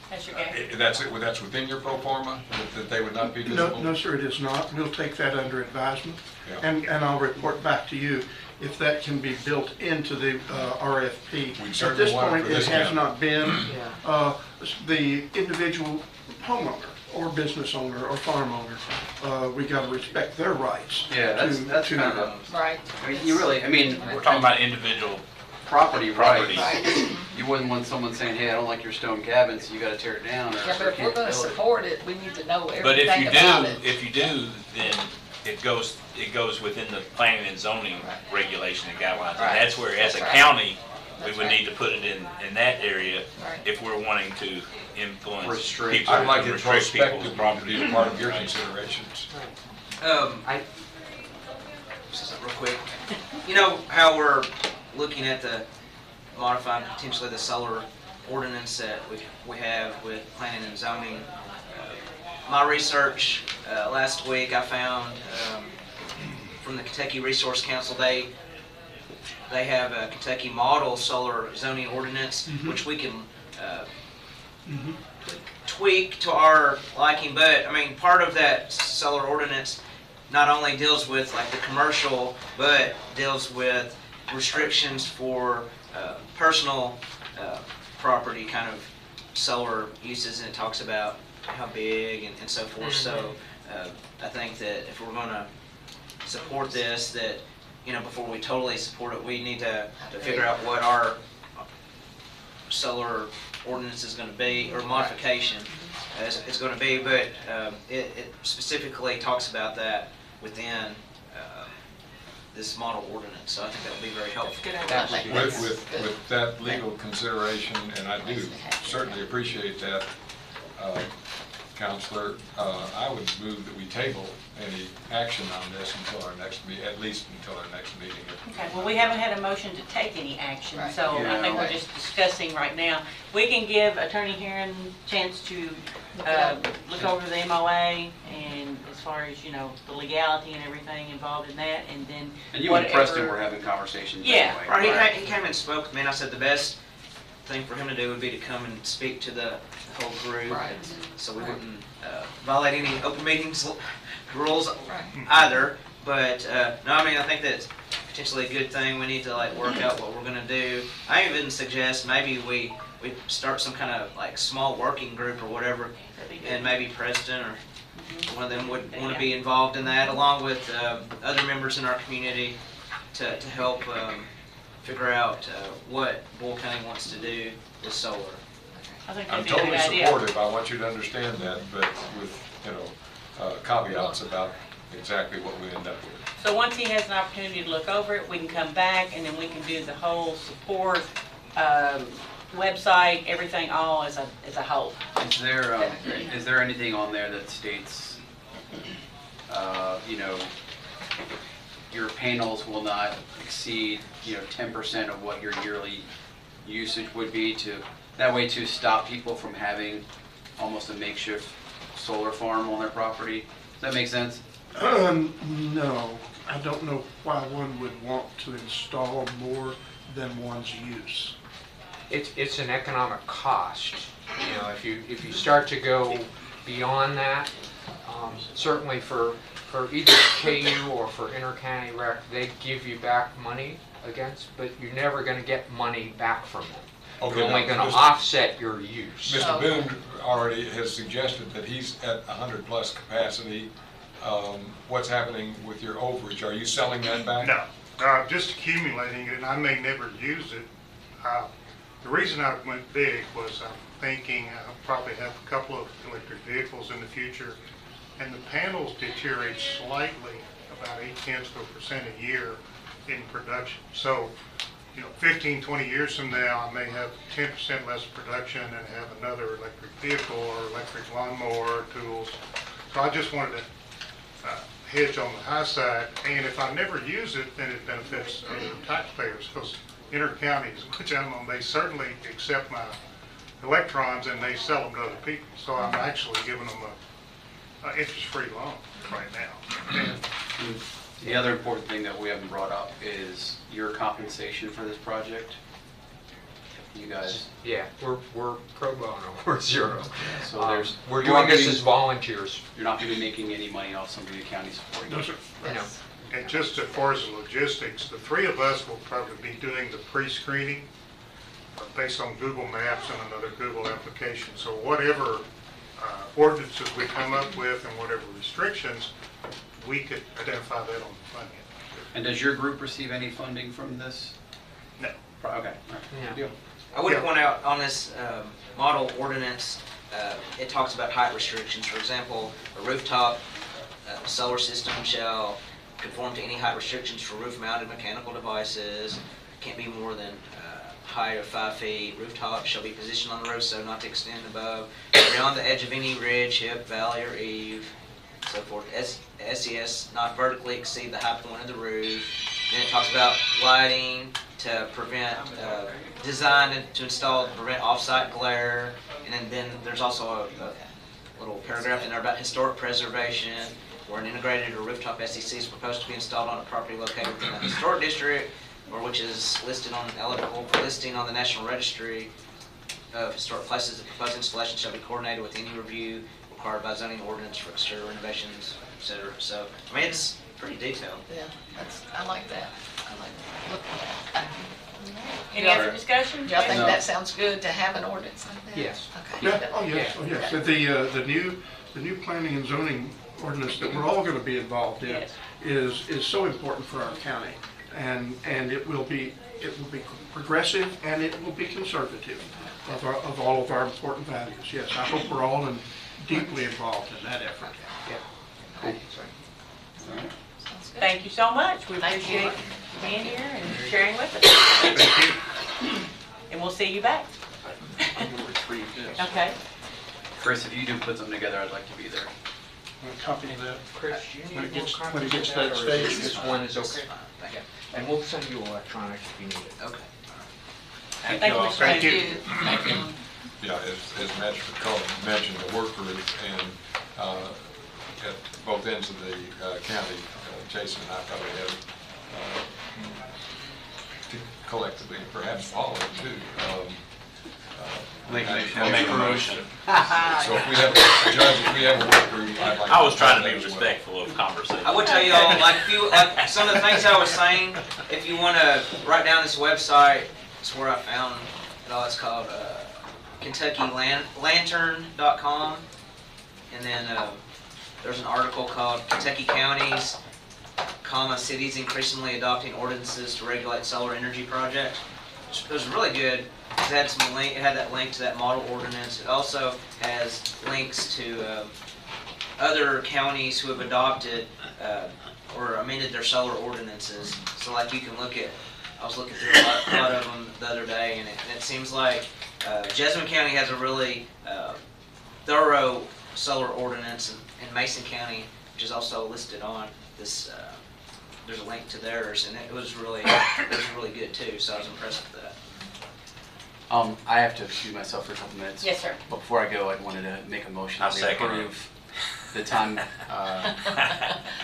That's your game. That's within your pro forma, that they would not be visible? No, sir, it is not. We'll take that under advisement, Yeah. and I'll report back to you if that can be built into the RFP. We'd At certainly this want it point, for it this has county. not been. The individual homeowner or business owner or farm owner, we got to respect their rights. Yeah, that's to- kind of Right. I mean, you really, I mean, We're talking about individual property properties. rights. You wouldn't want someone saying, hey, I don't like your stone cabin, so you gotta tear it down, or Yeah, but if we're gonna can't build it. support it, we need to know But if everything you about do, it. if you do, then it goes within the planning and zoning regulation and guidelines. And Right. that's where, as a That's right. county, we That's would right. need to put it in that area Right. if we're wanting to influence Restrict. people. I'd like and it restrict people's prospective to property. be part of your Right. considerations. Just real quick, you know how we're looking at the modifying potentially the solar ordinance that we have with planning and zoning. My research last week, I found from the Kentucky Resource Council, they have a Kentucky model solar zoning ordinance, which we can tweak to our liking. But I mean, part of that solar ordinance not only deals with like the commercial, but deals with restrictions for personal property kind of solar uses, and it talks about how big and so forth. So I think that if we're going to support this, that, you know, before we totally support it, we need to figure out what our solar ordinance is going to be, or modification is going to be. But it specifically talks about that within this model ordinance, so I think that would be very helpful. With that legal consideration, and I do certainly appreciate that, Counselor, I would move that we table any action on this until our next meeting, at least until our next meeting. Okay, well, we haven't had a motion to take any action, so I think we're just discussing right now. We can give Attorney Herron a chance to look over the MOA, and as far as, you know, the legality and everything involved in that, and then And you and Preston whatever- were having conversations Yeah. anyway. Right, he came and spoke with me, and I said the best thing for him to do would be to come and speak to the whole group. Right. So we wouldn't violate any open meetings rules Right. either. But no, I mean, I think that's potentially a good thing. We need to like work out what we're gonna do. I even suggest maybe we start some kind of like small working group or whatever, That'd be good. and maybe Preston or one of them would want to be involved in that, along with other members in our community to help figure out what Boyle County wants to do with solar. I think I'm that'd be a good totally idea. supportive, I want you to understand that, but with, you know, caveats about exactly what we end up with. So once he has an opportunity to look over it, we can come back, and then we can do the whole support, website, everything all as a whole. Is there anything on there that states, you know, your panels will not exceed, you know, 10% of what your yearly usage would be, that way to stop people from having almost a makeshift solar farm on their property? Does that make sense? No, I don't know why one would want to install more than one's use. It's an economic cost. You know, if you start to go beyond that, certainly for either KU or for inter-county rec, they give you back money against, but you're never going to get money back from them. Okay, You're only now, going to Mr. offset your use. Mr. Boone already has suggested that he's at 100+ capacity. What's happening with your overage? Are you selling that back? No, I'm just accumulating it, and I may never use it. The reason I went big was I'm thinking I'll probably have a couple of electric vehicles in the future, and the panels deteriorate slightly, about 0.8% a year in production. So 15, 20 years from now, I may have 10% less production and have another electric vehicle or electric lawnmower tools. So I just wanted to hedge on the high side, and if I never use it, then it benefits other taxpayers, because inter-counties, which I'm on, they certainly accept my electrons and they sell them to other people. So I'm actually giving them a interest-free loan right now. And The other important thing that we haven't brought up is your compensation for this project. You guys, Yeah, we're pro bono, we're zero. so there's. We're you're not doing this gonna be- as volunteers. You're not gonna be making any money off somebody the county supporting you. those are, You know, and just as far as the logistics, the three of us will probably be doing the pre-screening based on Google Maps and another Google application. So whatever ordinances we come up with and whatever restrictions, we could identify that on the front end. And does your group receive any funding from this? No. Okay, all right, Yeah. good deal. I would Yeah. point out on this model ordinance, it talks about height restrictions. For example, a rooftop solar system shall conform to any height restrictions for roof-mounted mechanical devices. Can't be more than height of 5 feet. Rooftop shall be positioned on the roof so not to extend above, beyond the edge of any ridge, hip, valley, or eave, so forth. SES not vertically exceed the high point of the roof. Then it talks about lighting to prevent, designed to install to prevent off-site glare. And then there's also a little paragraph in there about historic preservation, where an integrated or rooftop SEC is proposed to be installed on a property located within a historic district, or which is listed on eligible for listing on the National Registry of Historic Places. The proposed installation shall be coordinated with any review required by zoning ordinance for exterior renovations, etc. So, I mean, it's pretty detailed. Yeah, I like that. I like looking at that. Any other discussion? Do y'all think that sounds good to have an ordinance like that? Yes. Okay. Yeah, oh yes, oh yes. The new planning and zoning ordinance that we're all going to be involved in Yes. is so important for our county. And it will be progressive and it will be conservative of all of our important values. Yes, I hope we're all deeply involved in that effort. Yeah. Cool. All right. Sounds good. Thank you so much. We Thank you. appreciate you being here and sharing with us. And we'll see you back. I'm gonna retrieve this. Okay. Chris, if you do put something together, I'd like to be there. Copy that. Chris, you When need it more gets- copies when it gets of to that or stage, is this it's one is okay? Thank you. And we'll send you electronics if you need it. Okay. Thank you, Mr. Thank Mayor. you. Thank you. Yeah, as Magistrate Cullen mentioned, the work group and at both ends of the county, Jason and I probably have collectively, perhaps all of it too. I'll make a motion. So if we have, Judge, if we have a work group, I'd like. I was trying to be as well. respectful of conversation. I would tell you all, like some of the things I was saying, if you want to write down this website, it's where I found it all. It's called KentuckyLantern.com. And then there's an article called Kentucky Counties, Cities Increasingly Adopting Ordinances to Regulate Solar Energy Projects. It was really good. It had it had that link to that model ordinance. It also has links to other counties who have adopted or amended their solar ordinances. So like you can look at, I was looking through a lot of them the other day, and it seems like Jessamine County has a really thorough solar ordinance, and Mason County, which is also listed on this, there's a link to theirs, and it was really good too. So I was impressed with that. I have to excuse myself for a couple minutes. Yes, sir. But before I go, I wanted to make a motion I'll that we second it. approve the time, I'll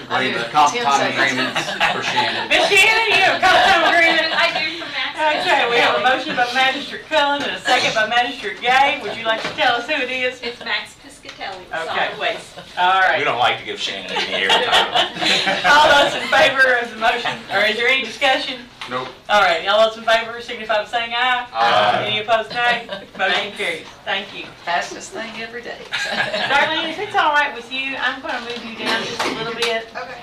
agreement, do the comp 10 time seconds. agreements for Shannon. Miss Shannon, you have a comp agreement? I do for Max. Okay, we have a motion by Magistrate Cullen and a second by Magistrate Gay. Would you like to tell us who it is? It's Max Piscatelli, Okay. solid waste. All We right. don't like to give Shannon any airtime. All those in favor of the motion, or is there any discussion? Nope. All right, all those in favor signify by saying aye. Aye. Any opposed, nay? Motion carries. Thank you. Fastest thing every day. Darlene, if it's all right with you, I'm going to move you down just a little bit, Okay,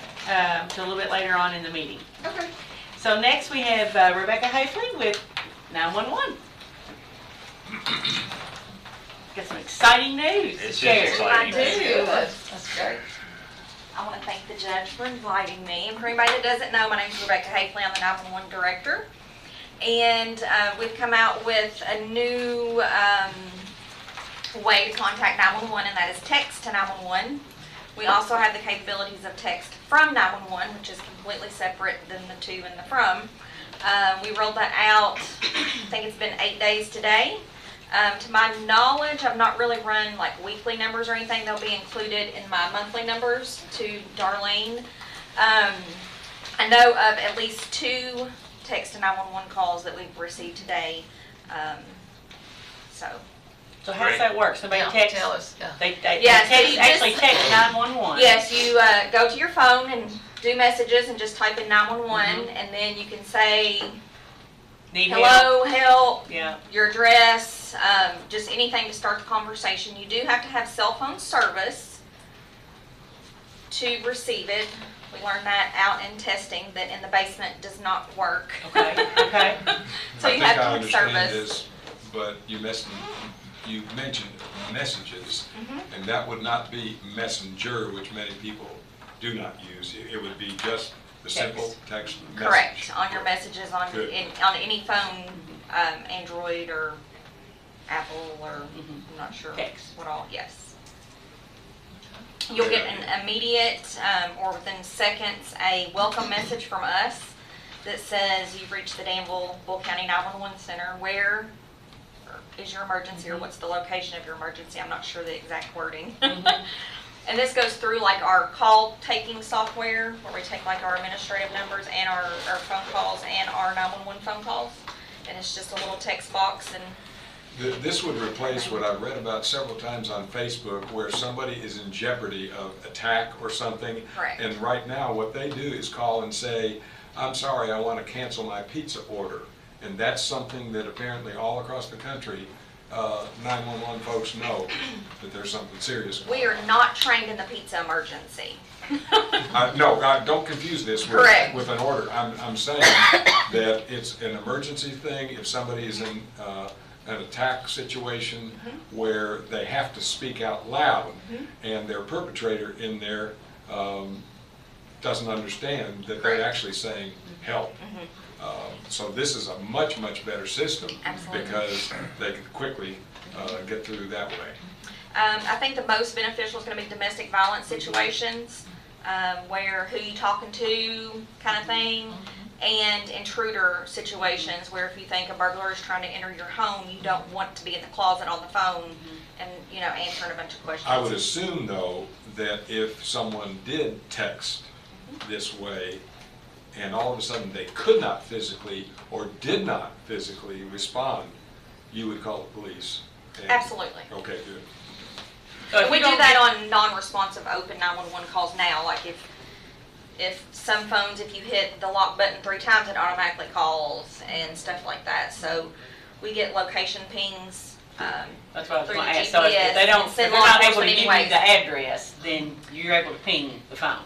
to a little bit later on in the meeting. okay. So next we have Rebecca Hafley with 911. Got some exciting news to It's just share. exciting. I do. That's great. I want to thank the judge for inviting me. And for anybody that doesn't know, my name is Rebecca Hafley. I'm the 911 director. And we've come out with a new way to contact 911, and that is text to 911. We also have the capabilities of text from 911, which is completely separate than the to and the from. We rolled that out, I think it's been 8 days today. To my knowledge, I've not really run like weekly numbers or anything. They'll be included in my monthly numbers to Darlene. I know of at least 2 text to 911 calls that we've received today. So how does that work? Somebody texts? Tell us, yeah. They Yeah, so text, you actually just- text 911. Yes, you go to your phone and do messages and just type in 911, and then you can say, Need hello, help, Yeah. your address, just anything to start the conversation. You do have to have cell phone service to receive it. We learned that out in testing, that in the basement does not work. Okay, okay. So you have to have I think I understand service. this, but you mentioned messages, Mhm. and that would not be messenger, which many people do not use. It would be just the simple text message. Correct, on your messages on Good. on any phone, Android or Apple or I'm not sure Text. what all. Yes, you'll get an immediate or within seconds a welcome message from us that says you've reached the Danville Bull County 911 Center. Where is your emergency, or what's the location of your emergency? I'm not sure the exact wording. And this goes through like our call taking software, where we take like our administrative numbers and our phone calls and our 911 phone calls. And it's just a little text box, and This would replace what I've read about several times on Facebook, where somebody is in jeopardy of attack or something. Correct. And right now, what they do is call and say, I'm sorry, I want to cancel my pizza order. And that's something that apparently all across the country, 911 folks know that there's something serious going on. we are not trained in the pizza emergency. No, don't confuse this Correct. with an order. I'm saying that it's an emergency thing if somebody is in an attack situation where they have to speak out loud and their perpetrator in there doesn't understand that they're actually saying help. So this is a much, much better system. Absolutely. Because they can quickly get through that way. I think the most beneficial is going to be domestic violence situations, where who you talking to kind of thing, and intruder situations where if you think a burglar is trying to enter your home, you don't want to be in the closet on the phone and answering a bunch of questions. I would assume, though, that if someone did text this way, and all of a sudden they could not physically or did not physically respond, you would call the police. And- Absolutely. Okay, good. And we do that on non-responsive open 911 calls now. Like if some phones, if you hit the lock button 3 times, it automatically calls and stuff like that. So we get location pings. That's what I was through going to the ask. So if GPS they don't, and if send they're law not able to enforcement give you anyways. the address, then you're able to ping the phone.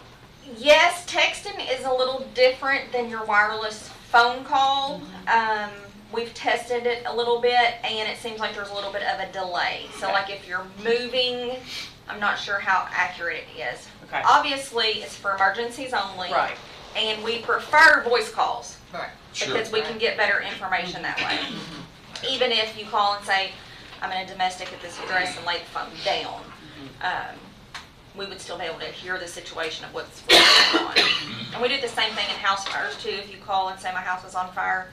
Yes, texting is a little different than your wireless phone call. We've tested it a little bit, and it seems like there's a little bit of a delay. So like if you're moving, I'm not sure how accurate it is. Okay. Obviously, it's for emergencies only. Right. And we prefer voice calls. Right. Because we can get better information that way. Even if you call and say, I'm in a domestic at this address, and lay the phone down, we would still be able to hear the situation of what's going on. And we do the same thing in house fires too. If you call and say my house is on fire,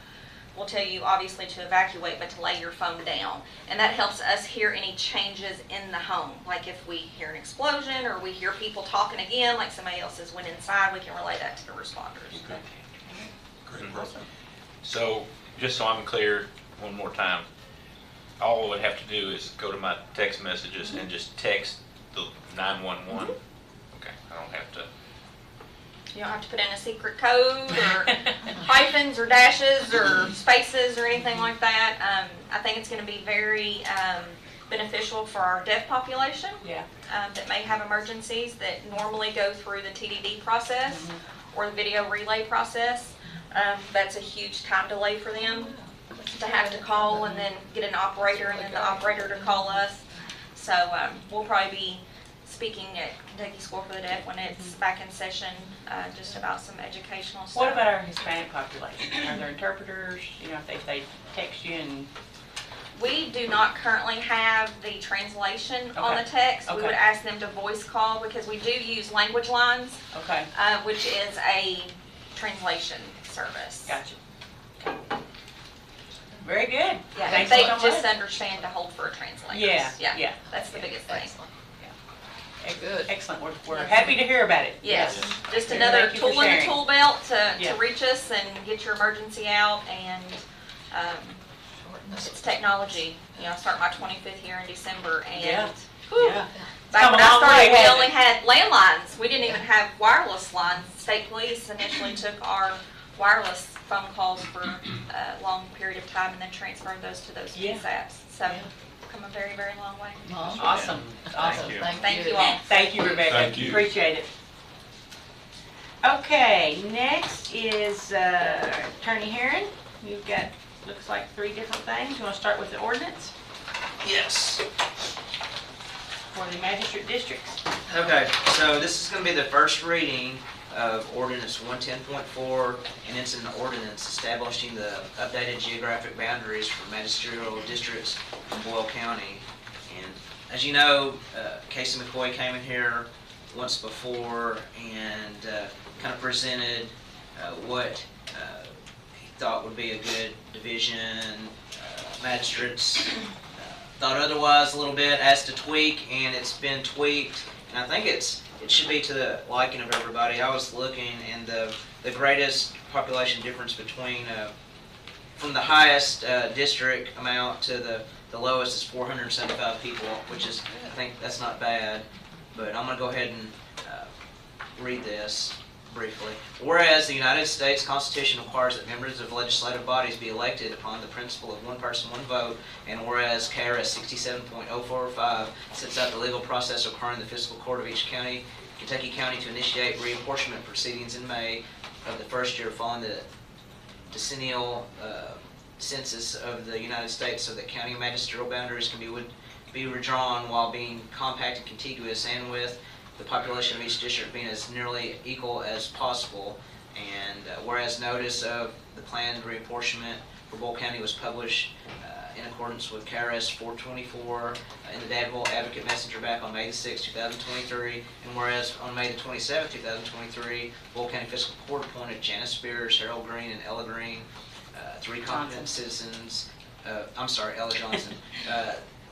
we'll tell you obviously to evacuate, but to lay your phone down. And that helps us hear any changes in the home. Like if we hear an explosion or we hear people talking again, like somebody else has went inside, we can relay that to the responders. Okay. Great. So, just so I'm clear, one more time, all I would have to do is go to my text messages and just text the 911. Okay, I don't have to. You don't have to put in a secret code or hyphens or dashes or spaces or anything like that. I think it's going to be very beneficial for our deaf population that may have emergencies that normally go through the TDD process or the video relay process. That's a huge time delay for them to have to call and then get an operator and then the operator to call us. So we'll probably be speaking at Kentucky School for the Deaf when it's back in session, just about some educational stuff. What about our Hispanic population? Are there interpreters, if they text you and? We do not currently have the translation on the Okay. text. We would Okay. ask them to voice call because we do use language lines, Okay, which is a translation service. gotcha. Very good. Yeah, Thanks they so much. just understand to hold for a translator. Yeah. That's the biggest thing. Excellent. Good. Excellent. We're happy to hear about it. Yes, just Yeah. another Thank you for tool in the sharing. tool belt to Yeah. reach us and get your emergency out, and it's technology. I start my 25th year in December, and Yeah. whew, Yeah. back Come when a I long way, started, we hasn't only it? had landlines. We didn't even have wireless lines. State police initially took our wireless phone calls for a long period of time and then transferred those to those Yeah. PSAPs. So, come a very, very long way. Awesome. Awesome. you. Thank you all. Thank you, Rebecca. Thank you. Appreciate it. Okay, next is Attorney Herron. You've got, looks like 3 different things. You want to start with the ordinance Yes. for the magistrate districts? Okay, so this is going to be the first reading of ordinance 110.4, and it's an ordinance establishing the updated geographic boundaries for magisterial districts in Boyle County. And as you know, Casey McCoy came in here once before and kind of presented what he thought would be a good division. Magistrates thought otherwise a little bit, asked to tweak, and it's been tweaked, and I think it should be to the liking of everybody. I was looking, and the greatest population difference between from the highest district amount to the lowest is 475 people, which is, I think that's not bad, but I'm going to go ahead and read this briefly. Whereas the United States Constitution requires that members of legislative bodies be elected upon the principle of one person, one vote, and whereas KRS 67.045 sets out the legal process requiring the fiscal court of each county, Kentucky County, to initiate reapportionment proceedings in May of the first year following the decennial census of the United States, so that county magisterial boundaries can be redrawn while being compact and contiguous, and with the population of each district being as nearly equal as possible. And whereas notice of the planned reapportionment for Boyle County was published in accordance with KRS 424 in the Danville Advocate Messenger back on May 6, 2023, and whereas on May 27, 2023, Boyle County Fiscal Court appointed Janice Spears, Harold Greene, and Ella Greene, 3 competent citizens, Ella Johnson,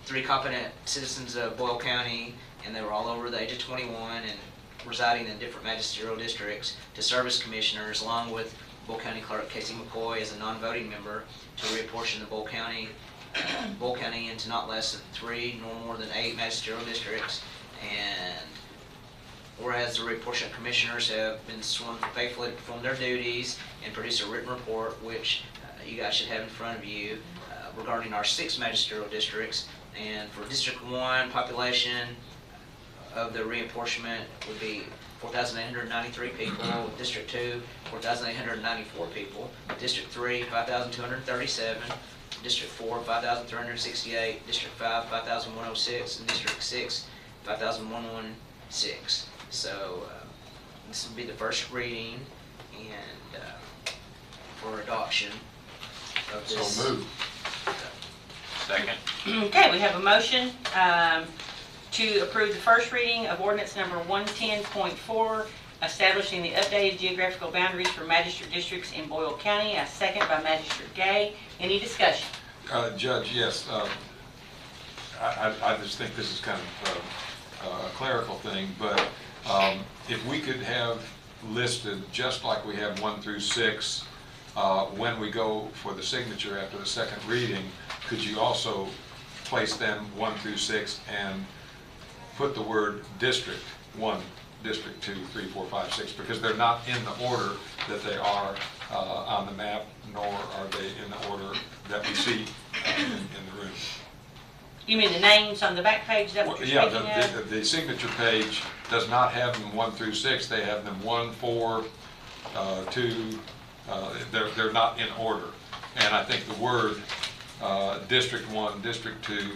3 competent citizens of Boyle County, and they were all over the age of 21 and residing in different magisterial districts, to serve as commissioners, along with Boyle County Clerk Casey McCoy as a non-voting member, to reapportion the Boyle County into not less than 3 nor more than 8 magisterial districts. And whereas the reapportionment commissioners have been sworn faithfully to perform their duties and produce a written report, which you guys should have in front of you, regarding our 6 magisterial districts. And for District 1, population of the reapportionment would be 4,893 people. District 2, 4,894 people. District 3, 5,237. District 4, 5,368. District 5, 5,106. And District 6, 5,116. So this will be the first reading and for adoption of this. So moved. Second. Okay, we have a motion to approve the first reading of ordinance number 110.4, establishing the updated geographical boundaries for magistrate districts in Boyle County. A second by Magistrate Gay. Any discussion? Judge, yes. I just think this is kind of a clerical thing, but if we could have listed, just like we have 1 through 6, when we go for the signature after the second reading, could you also place them 1 through 6 and put the word district 1, district 2, 3, 4, 5, 6, because they're not in the order that they are on the map, nor are they in the order that we see in the room. You mean the names on the back page? Is that what you're Yeah, speaking of? the signature page does not have them 1 through 6. They have them 1, 4, 2. They're not in order. And I think the word District 1, District 2,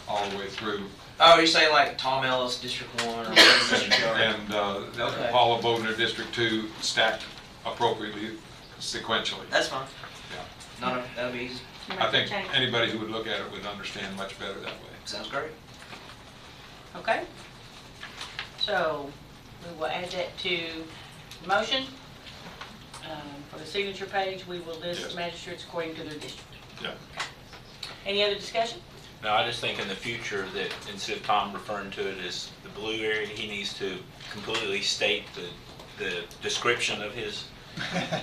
all the way through. Oh, you're saying like Tom Ellis, District 1, or whatever district you are? And Okay. Paula Bodner, District 2, stacked appropriately sequentially. That's fine. Yeah. No, that'll be easy. I think anybody who would look at it would understand much better that way. Sounds great. Okay. So we will add that to the motion. For the signature page, we will list Yes. magistrates according to their district. Yeah. Any other discussion? No, I just think in the future that instead of Tom referring to it as the blue area, he needs to completely state the description of his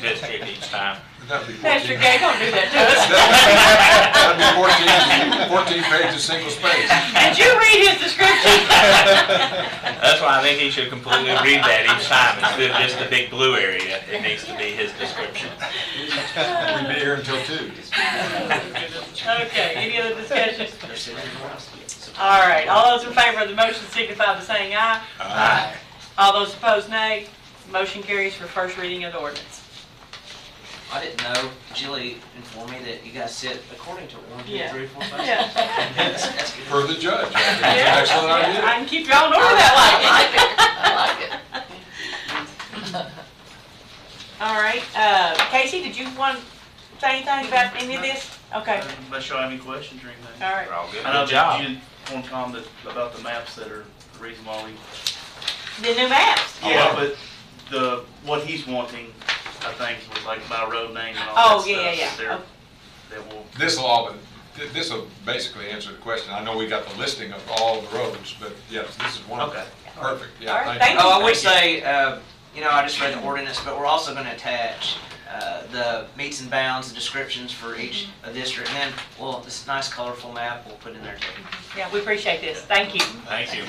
district each time. That'd be 14. Pastor Gay, don't do that to us. That'd be 14 pages, single space. Did you read his description? That's why I think he should completely read that each time instead of just the big blue area. It needs to be his description. We'd be here until 2. Okay, any other discussion? All right, all those in favor of the motion signify by saying aye. Aye. All those opposed, nay. Motion carries for first reading of the ordinance. I didn't know, Julie informed me that you guys sit according to 1, 2, Yeah. 3, 4, 5, 6. Yeah. That's good. Per the judge. That's an Yeah. excellent idea. I can keep you all in order that way. I like it. All right, Casey, did you want to say anything about any of this? Okay, Unless y'all have any questions or anything. all right. We're all good. I know Good job. that you informed Tom about the maps that are the reason why we. The new maps. Yeah, but what he's wanting, I think, was like by road name and all Oh, that yeah, stuff. yeah, yeah. That will. This will basically answer the question. I know we got the listing of all the roads, but yes, this is one of them. Okay. Perfect, All yeah, right, thank thank you. you. Oh, I would say, I just read the ordinance, but we're also going to attach the meets and bounds, the descriptions for each district, and then, well, this nice colorful map we'll put in there too. Yeah, we appreciate this. Thank you. Thank you.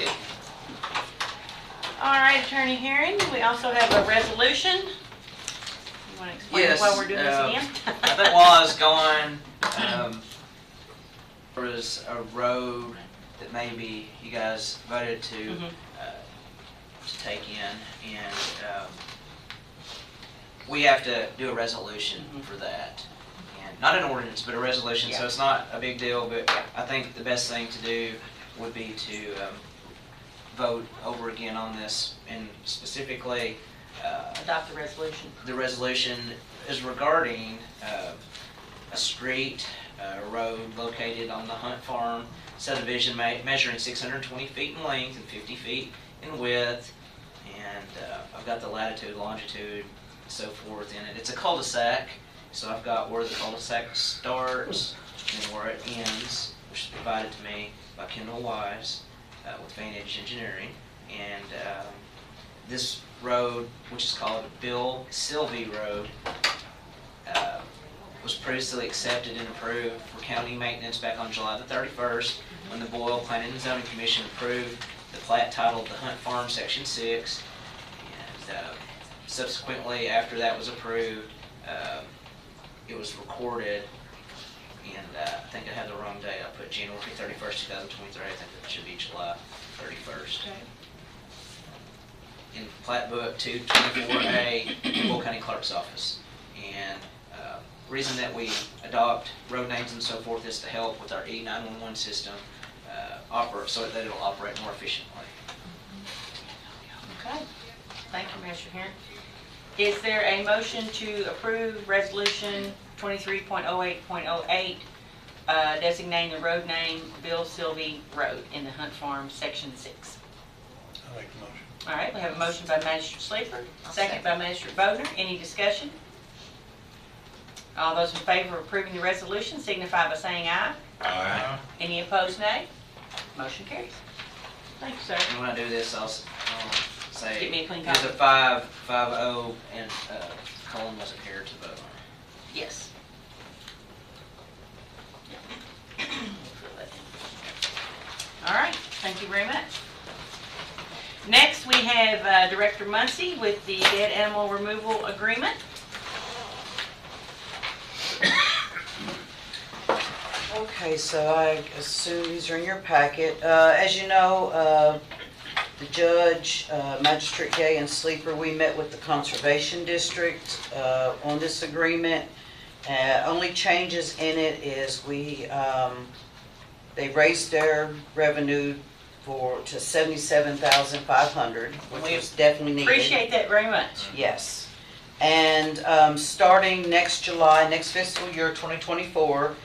All right, Attorney Herron, we also have a resolution. You want to explain Yes, why we're doing this again? I think while I was going, there was a road that maybe you guys voted to take in, and we have to do a resolution for that. And not an ordinance, but a resolution, so it's not a big deal, but I think the best thing to do would be to vote over again on this, and specifically Adopt the resolution. the resolution is regarding a street, road located on the Hunt Farm subdivision measuring 620 feet in length and 50 feet in width. And I've got the latitude, longitude, so forth in it. It's a cul-de-sac, so I've got where the cul-de-sac starts and where it ends, which is provided to me by Kendall Wise with Vantage Engineering. And this road, which is called Bill Silvey Road, was previously accepted and approved for county maintenance back on July the 31st when the Boyle Planning and Zoning Commission approved the plat titled the Hunt Farm Section 6. And subsequently, after that was approved, it was recorded, and I think I had the wrong date. I put January 31st, 2023. I think it should be July 31st. Okay. In Plat Book 224A, Boyle County Clerk's Office. And reason that we adopt road names and so forth is to help with our E911 system operate so that it'll operate more efficiently. Okay. Thank you, Mr. Herron. Is there a motion to approve Resolution 23.08.08, designating the road name Bill Silvey Road in the Hunt Farm, Section 6? I make the motion. All right, we have a motion by Magistrate Sleeper, second by Magistrate Bodner. Any discussion? All those in favor of approving the resolution signify by saying aye. Aye. Any opposed, nay. Motion carries. Thank you, sir. And when I do this, I'll say, Give me a clean here's copy. a 550, and Colin wasn't here to vote on it. Yes. All right, thank you very much. Next, we have Director Muncy with the dead animal removal agreement. Okay, so I assume these are in your packet. As you know, the judge, Magistrate Gay and Sleeper, we met with the Conservation District on this agreement, Only changes in it is they raised their revenue to $77,500, which We was definitely needed. Appreciate that very much. Yes. And starting next July, next fiscal year, 2024,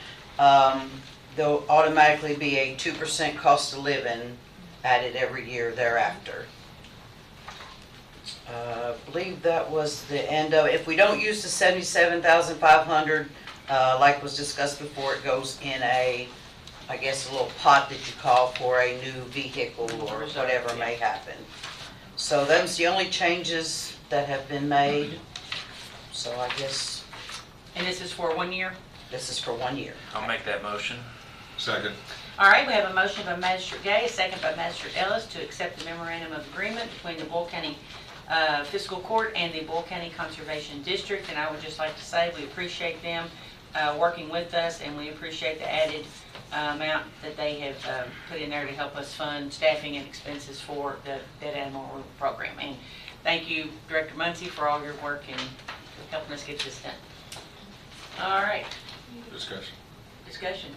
there'll automatically be a 2% cost of living added every year thereafter. I believe that was the end of it. If we don't use the $77,500, like was discussed before, it goes in I guess a little pot that you call for a new vehicle or whatever may happen. So those the only changes that have been made. So I guess. And this is for 1 year? This is for 1 year. I'll make that motion. Second. All right, we have a motion by Magistrate Gay, a second by Magistrate Ellis to accept the memorandum of agreement between the Boyle County Fiscal Court and the Boyle County Conservation District. And I would just like to say we appreciate them working with us, and we appreciate the added amount that they have put in there to help us fund staffing and expenses for the dead animal removal program. And thank you, Director Muncie, for all your work in helping us get this done. All right. Discussion. Discussion.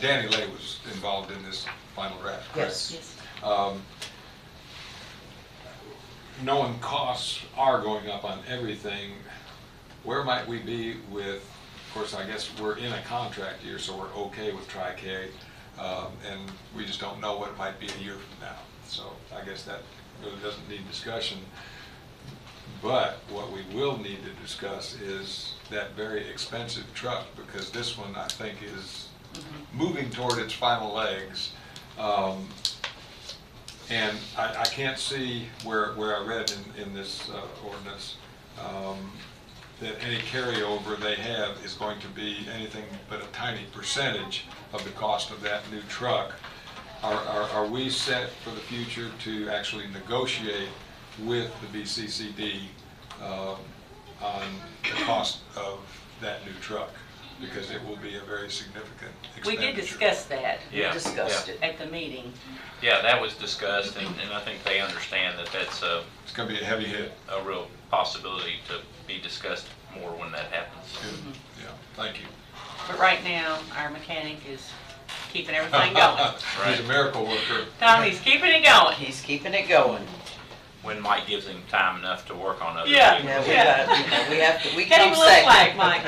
Danny Lay was involved in this final draft, correct? Yes. Knowing costs are going up on everything, where might we be with, of course, I guess we're in a contract year, so we're okay with Tri-K, and we just don't know what it might be a year from now. So I guess that really doesn't need discussion. But what we will need to discuss is that very expensive truck, because this one, I think, is moving toward its final legs. And I can't see where I read in this ordinance that any carryover they have is going to be anything but a tiny percentage of the cost of that new truck. Are we set for the future to actually negotiate with the BCCD on the cost of that new truck? Because it will be a very significant We expenditure. did discuss that. Yeah, We discussed yeah. it at the meeting. Yeah, that was discussed, and I think they understand that that's it's going to be a heavy hit. A real possibility to be discussed more when that happens. Yeah, thank you. But right now, our mechanic is keeping everything going. He's a miracle worker. Tommy's keeping it going. He's keeping it going. When Mike gives him time enough to work on other Yeah. vehicles. Yeah, we have to, we Get him come a little second. slack, Mike.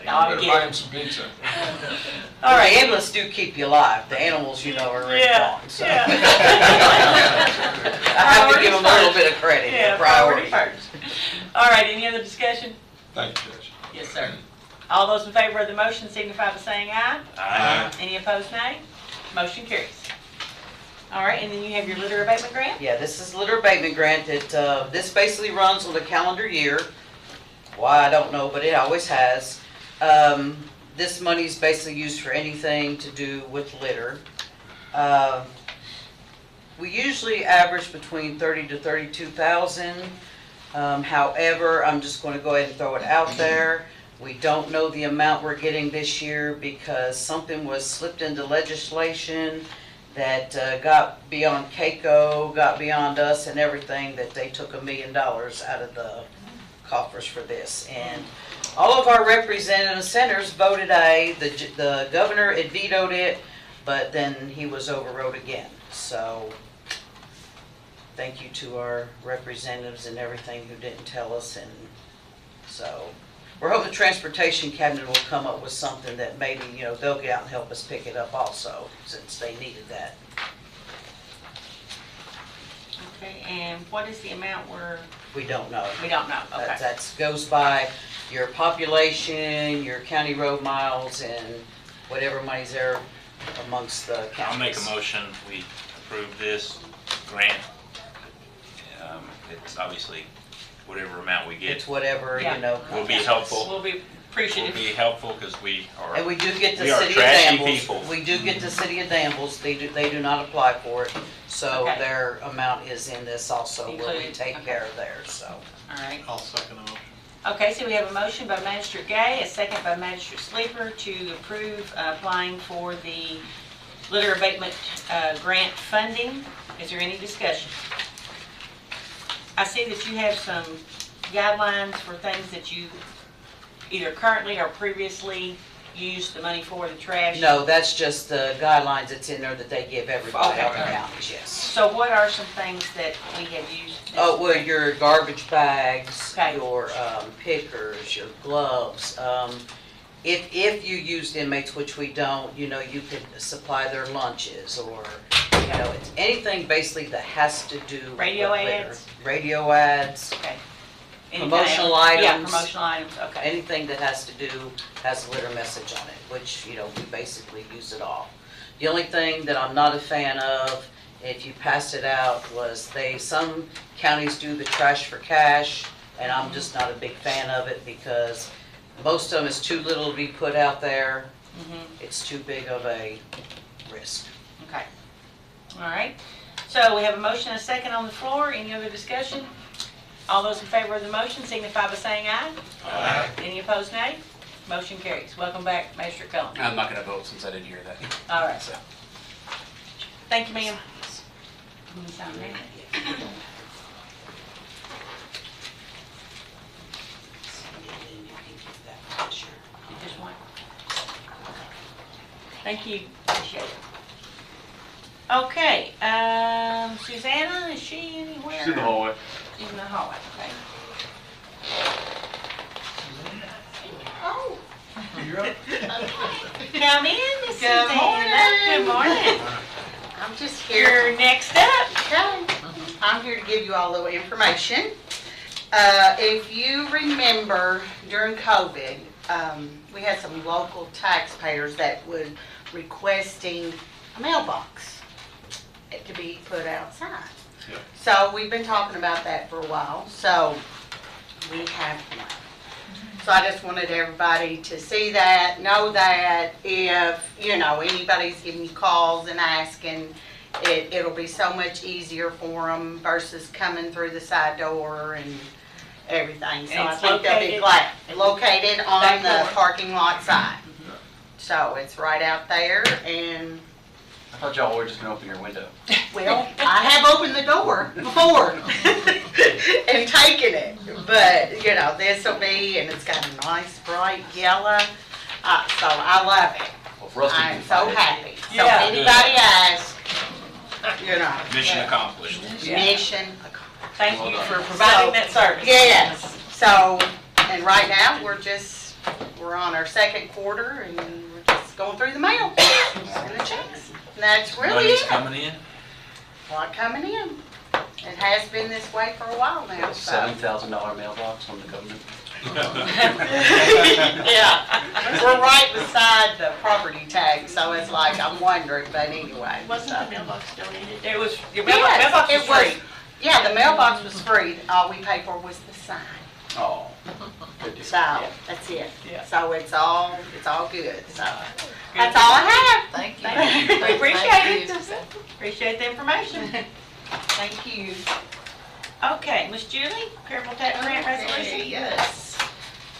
No, You I'm better buy kidding. him some pizza. All right, ambulance do keep you alive. The animals, you know, are already Yeah, gone, so. yeah. I have to give them a little bit of credit. Yeah, Priority. priority first. All right, any other discussion? Thank you, Judge. Yes, sir. All those in favor of the motion signify by saying aye. Aye. Any opposed, nay? Motion carries. All right, and then you have your litter abatement grant? Yeah, this is litter abatement grant that, this basically runs on the calendar year. Why, I don't know, but it always has. This money is basically used for anything to do with litter. We usually average between 30 to 32,000. However, I'm just going to go ahead and throw it out there. We don't know the amount we're getting this year because something was slipped into legislation that got beyond CAECO, got beyond us and everything, that they took $1 million out of the coffers for this. And all of our representative senators voted aye. The governor had vetoed it, but then he was overrode again. So thank you to our representatives and everything who didn't tell us. And so we're hoping the transportation cabinet will come up with something that maybe, you know, they'll get out and help us pick it up also, since they needed that. Okay, and what is the amount We don't know. we don't know, okay. That goes by your population, your county road miles, and whatever money's there amongst the counties. I'll make a motion, we approve this grant. It's obviously whatever amount we get. It's whatever, Yeah. you know. Will be comes. helpful. We'll be appreciative. Will be helpful because we are. And we do get the we are city of trashy Danville. people. We do get the city of Danville. They do not apply for it. So Okay. their amount is in this also, where we Included, take okay. care of theirs, so. All right. I'll second the motion. Okay, so we have a motion by Magistrate Gay, a second by Magistrate Sleeper to approve applying for the litter abatement grant funding. Is there any discussion? I see that you have some guidelines for things that you either currently or previously used the money for, the trash? No, that's just the guidelines that's in there that they give everybody, Okay. all the counties, yes. So what are some things that we have used? Oh, well, your garbage bags, Okay. your pickers, your gloves. If you used inmates, which we don't, you could supply their lunches or, it's anything basically that has to do with Radio litter. ads? Radio ads, Okay. Any promotional kind of- Yeah, items. promotional items, okay. anything that has to do, has a litter message on it, which, we basically use it all. The only thing that I'm not a fan of, if you passed it out, was some counties do the trash for cash, and I'm just not a big fan of it because most of them is too little to be put out there. It's too big of a risk. Okay. All right. So we have a motion and a second on the floor. Any other discussion? All those in favor of the motion signify by saying aye. Aye. Any opposed, nay? Motion carries. Welcome back, Magistrate Cullen. I'm not gonna vote since I didn't hear that. All right. So. Thank you, ma'am. Can you sign that? You just want? Thank you. Appreciate it. Okay, Susanna, is she anywhere? She's in the hallway. She's in the hallway, okay. Oh. Come in, Miss Good Susanna. morning. Good morning. I'm just here. You're next up. Okay. I'm here to give you all a little information. If you remember, during COVID, we had some local taxpayers that were requesting a mailbox to be put outside. Yeah. So we've been talking about that for a while, so we have one. So I just wanted everybody to see that, know that if, anybody's giving you calls and asking, it'll be so much easier for them versus coming through the side door and everything. So And I it's think they'll be glad. Located on Back the door. parking lot side. So it's right out there and, I thought y'all were just gonna open your window. well, I have opened the door before and taken it. But, this'll be, and it's got a nice bright yellow. So I love it. Well, for us to I'm do so it. happy. So Yeah. if anybody asks, Mission accomplished. mission accomplished. Thank you for providing that service. Yes, so, and right now, we're on our second quarter and we're just going through the mail and the checks. And that's really Money's it. coming in. A lot coming in. It has been this way for a while now, so. $7,000 mailbox from the government. Yeah, we're right beside the property tag, so it's like, I'm wondering, but anyway. Wasn't so. the mailbox donated? It was, your Yes, mailbox was it was. free. Yeah, the mailbox was free. All we paid for was the sign. Oh. Good deal. So, that's it. Yeah. So it's all good, so. That's all I have. Thank you. Thank you. We appreciate Thank it. you. Appreciate the information. Thank you. Okay, Miss Julie, Payroll tax grant resolution? Okay, yes.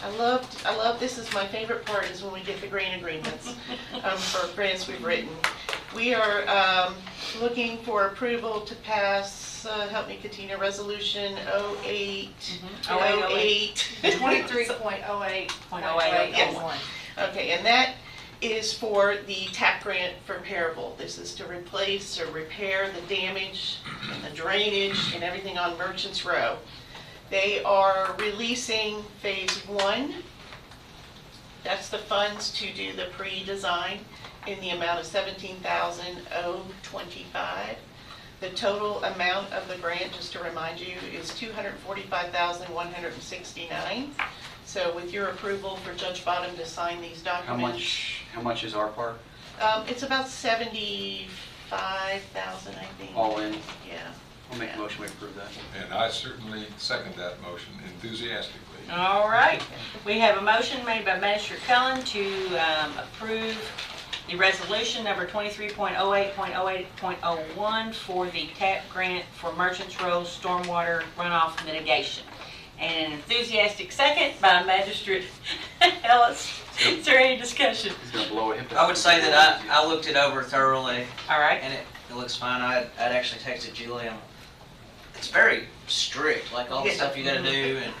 I love, this is my favorite part, is when we get the grant agreements for grants we've written. We are looking for approval to pass, help me Katina, resolution 08. 08. 23.08.08.1. Okay, and that is for the TAP grant for Payroll. This is to replace or repair the damage and the drainage and everything on Merchants Row. They are releasing phase 1. That's the funds to do the pre-design in the amount of $17,025. The total amount of the grant, just to remind you, is $245,169. So with your approval for Judge Bottom to sign these documents. How much is our part? It's about 75,000, I think. All in? Yeah. I'll make a motion to approve that. And I certainly second that motion enthusiastically. All right. We have a motion made by Magistrate Cullen to approve the resolution number 23.08.08.01 for the TAP grant for Merchants Row stormwater runoff mitigation. And an enthusiastic second by Magistrate Ellis. Is there any discussion? He's gonna blow it. I would say that I looked it over thoroughly. All right. And it looks fine. I'd actually texted Julie. It's very strict, like all the stuff you gotta do, and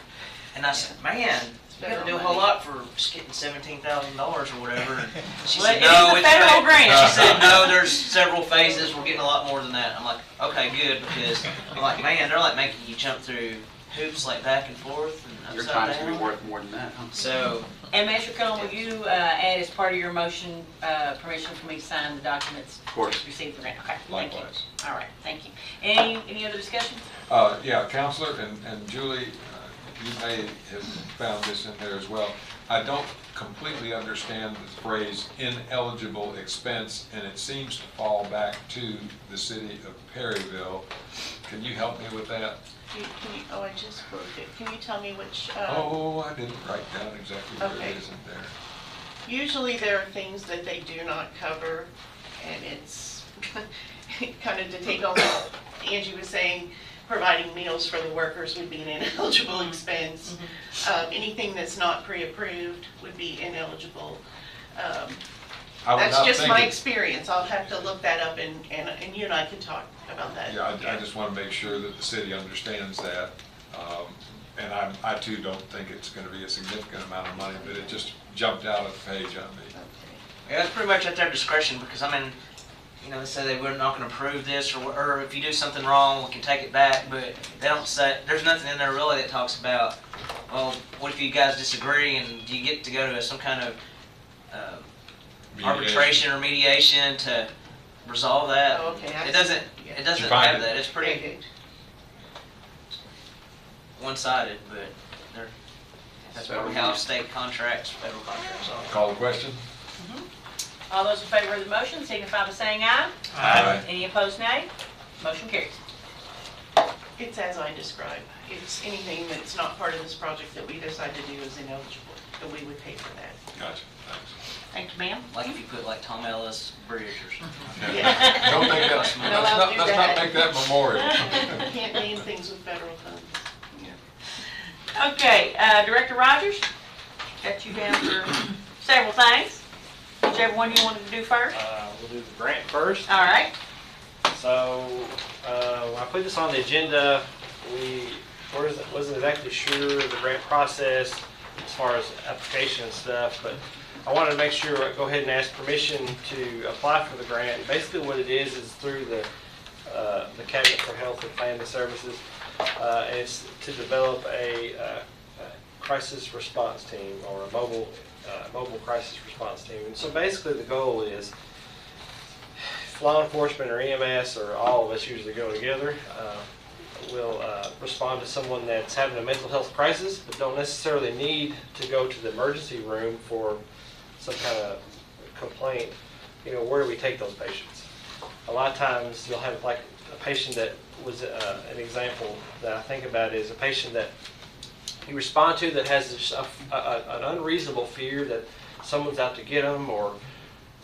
And I said, man, you gotta do a whole lot for just getting $17,000 or whatever. And she Well, said, it no, is a it's federal great. grant. She said, no, there's several phases. We're getting a lot more than that. I'm like, okay, good, because I'm like, man, they're like making you jump through hoops like back and forth and Your upside time's gonna be down. worth more than that, huh? So, And Mr. Cohen, will you add as part of your motion, permission for me to sign the documents? Of course. To receive the grant, okay, thank you. Likewise. All right, thank you. Any other discussion? Yeah, Counselor and Julie, you may have found this in there as well. I don't completely understand the phrase ineligible expense, and it seems to fall back to the city of Perryville. Can you help me with that? I just quoted it. Can you tell me which? Oh, I didn't write down exactly where Okay. it is in there. Usually there are things that they do not cover, and it's kind of to take on what Angie was saying, providing meals for the workers would be an ineligible expense. Anything that's not pre-approved would be ineligible. That's just my experience. I'll have to look that up, and you and I can talk about that. Yeah, I just want to make sure that the city understands that. And I too don't think it's going to be a significant amount of money, but it just jumped out of the page on me. yeah, that's pretty much at their discretion, because I mean, you know, they say they were not going to approve this, or if you do something wrong, we can take it back, but they don't say, there's nothing in there really that talks about, well, what if you guys disagree and do you get to go to some kind of arbitration or mediation to resolve that? Oh, okay. It doesn't have that. It's pretty one-sided, but that's probably how state contracts, federal contracts are. Call the question? All those in favor of the motion signify by saying aye. Aye. Any opposed, nay? Motion carries. It's as I described. It's anything that's not part of this project that we decide to do is ineligible, that we would pay for that. Gotcha, thanks. Thank you, ma'am. Like if you put like Tom Ellis Bridge or something. Yeah. Don't make that, let's not make that memorial. You can't name things with federal funds. Okay, Director Rogers, got you down for several things. Whichever one you wanted to do first. We'll do the grant first. All right. So, when I put this on the agenda, wasn't exactly sure the grant process as far as application and stuff, but I wanted to make sure, go ahead and ask permission to apply for the grant. Basically what it is through the Cabinet for Health and Family Services. And it's to develop a crisis response team, or a mobile crisis response team. And so basically the goal is, if law enforcement or EMS, or all of us usually go together, will respond to someone that's having a mental health crisis, but don't necessarily need to go to the emergency room for some kind of complaint. You know, where do we take those patients? A lot of times you'll have like a patient that was an example that I think about is a patient that you respond to that has an unreasonable fear that someone's out to get them, or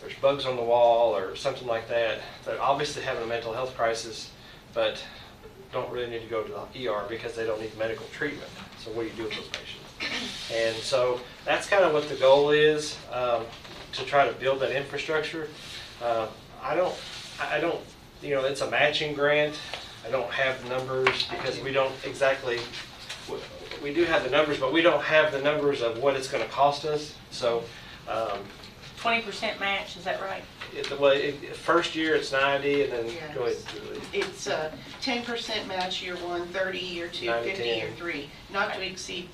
there's bugs on the wall or something like that. They're obviously having a mental health crisis, but don't really need to go to the ER because they don't need medical treatment. So what do you do with those patients? And so that's kind of what the goal is, to try to build that infrastructure. I don't, you know, it's a matching grant. I don't have the numbers because we don't exactly, we do have the numbers, but we don't have the numbers of what it's going to cost us. So 20% match, is that right? First year it's 90, and then Yes. go ahead, Julie. It's 10% match year 1, 30 year 2, 90, 50 year 3, not to exceed.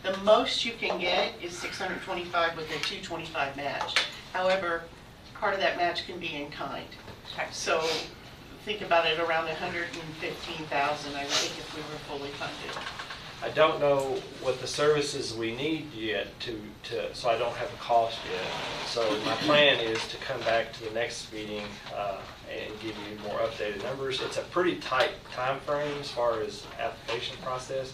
The most you can get is $625 with a $225 match. However, part of that match can be in kind. So think about it around $115,000, I would think, if we were fully funded. I don't know what the services we need yet so I don't have a cost yet. So my plan is to come back to the next meeting and give you more updated numbers. It's a pretty tight time frame as far as application process.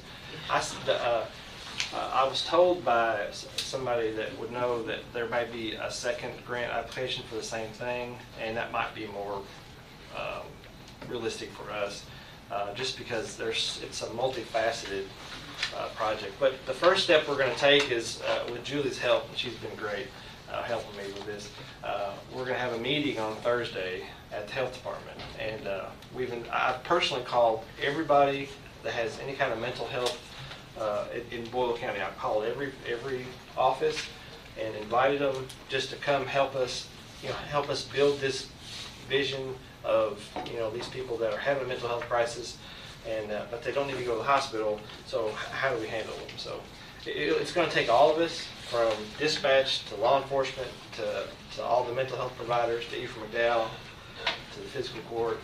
I was told by somebody that would know that there might be a second grant application for the same thing, and that might be more realistic for us, just because it's a multifaceted project. But the first step we're going to take is, with Julie's help, and she's been great helping me with this, we're going to have a meeting on Thursday at the health department, and I've personally called everybody that has any kind of mental health in Boyle County. I called every office and invited them just to come help us, help us build this vision of, these people that are having a mental health crisis, and but they don't need to go to the hospital. So how do we handle them? So it's going to take all of us, from dispatch to law enforcement to all the mental health providers, to E. McDowell, to the fiscal court.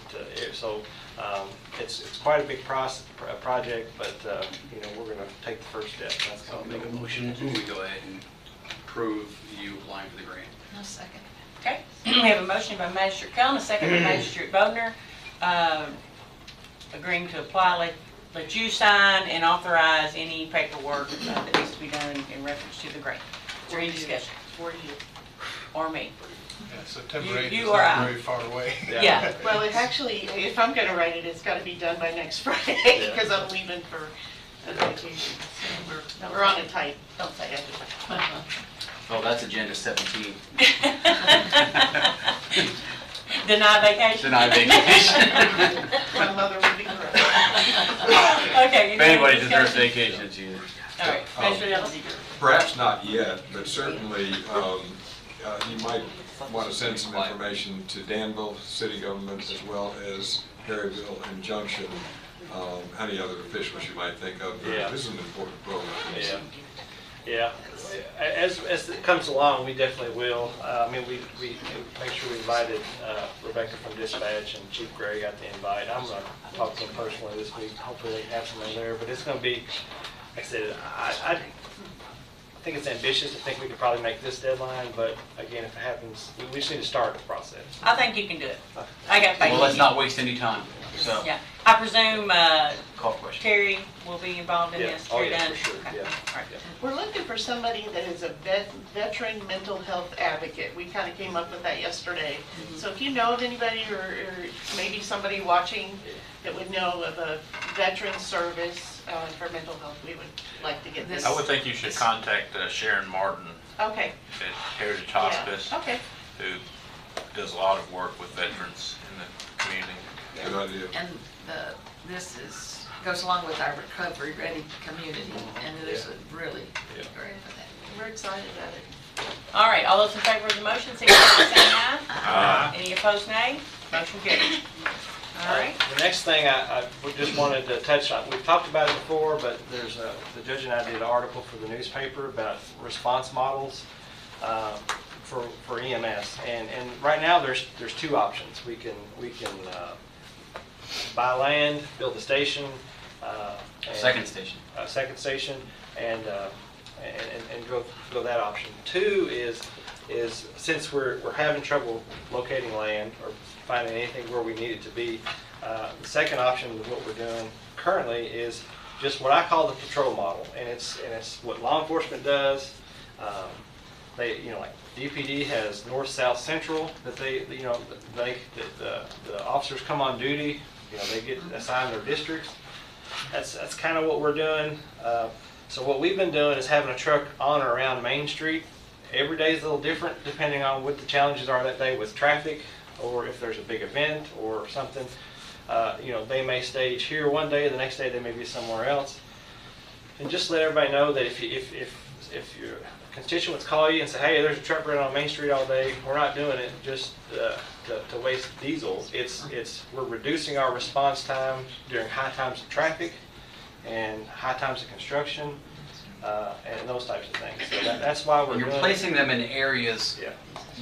It's quite a big project, but we're going to take the first step. That's So I'll make a motion to go ahead and approve you applying for the grant. No second. Okay, we have a motion by Magistrate Cullen, a second by Magistrate Bodner, agreeing to apply, let you sign and authorize any paperwork that needs to be done in reference to the grant. Is there any discussion? For you. Or me? September You- 8th you is or not I. very far away. Yeah. Well, it actually, if I'm gonna write it, it's gotta be done by next Friday, Yeah. because I'm leaving for a vacation. So we're on a tight, don't say it. Oh, that's agenda 17. Deny vacation? Deny vacation. My mother would be correct. Okay. If anybody deserves vacation, it's you. All right, Magistrate Ellis. Perhaps not yet, but certainly you might want to send some information to Danville City Government as well as Perryville and Junction, any other officials you might think of. Yeah. This is an important program. Yeah. As it comes along, we definitely will. We make sure we invited Rebecca from Dispatch, and Chief Gray got the invite. I'm going to talk to them personally this week. Hopefully they have something there, but it's going to be, like I said, I think it's ambitious to think we could probably make this deadline, but again, if it happens, we just need to start the process. I think you can do it. I got faith. Well, let's not waste any time. So, Yeah, I presume call question. Terry will be involved in Yeah. this. Oh, Terry yeah, Dunn? for sure. Okay. Yeah. All right. We're looking for somebody that is a veteran mental health advocate. We kind of came up with that yesterday. So if you know of anybody, or maybe somebody watching that would know of a veteran service for mental health, we would like to get this. I would think you should contact Sharon Martin Okay. at Heritage Yeah. Hospice, Okay. who does a lot of work with veterans in the community. Good idea. And this goes along with our recovery ready community, and it is really great for that. We're excited about it. All right, all those in favor of the motion, signify by saying aye. Aye. Any opposed, nay? Motion carries. All right. The next thing I just wanted to touch on, we've talked about it before, but the judge and I did an article for the newspaper about response models for EMS, and right now there's two options. We can buy land, build a station, Second station. Second station, and go that option. Two is since we're having trouble locating land or finding anything where we need it to be, the second option of what we're doing currently is just what I call the patrol model, and it's what law enforcement does. They, like DPD has north, south, central that the officers come on duty. They get assigned their districts. That's kind of what we're doing. So what we've been doing is having a truck on or around Main Street. Every day is a little different depending on what the challenges are that day with traffic, or if there's a big event or something. They may stage here one day, the next day they may be somewhere else. And just let everybody know that if your constituents call you and say, hey, there's a truck running on Main Street all day, we're not doing it just to waste diesel. We're reducing our response time during high times of traffic and high times of construction and those types of things. So that's why we're You're doing placing them in areas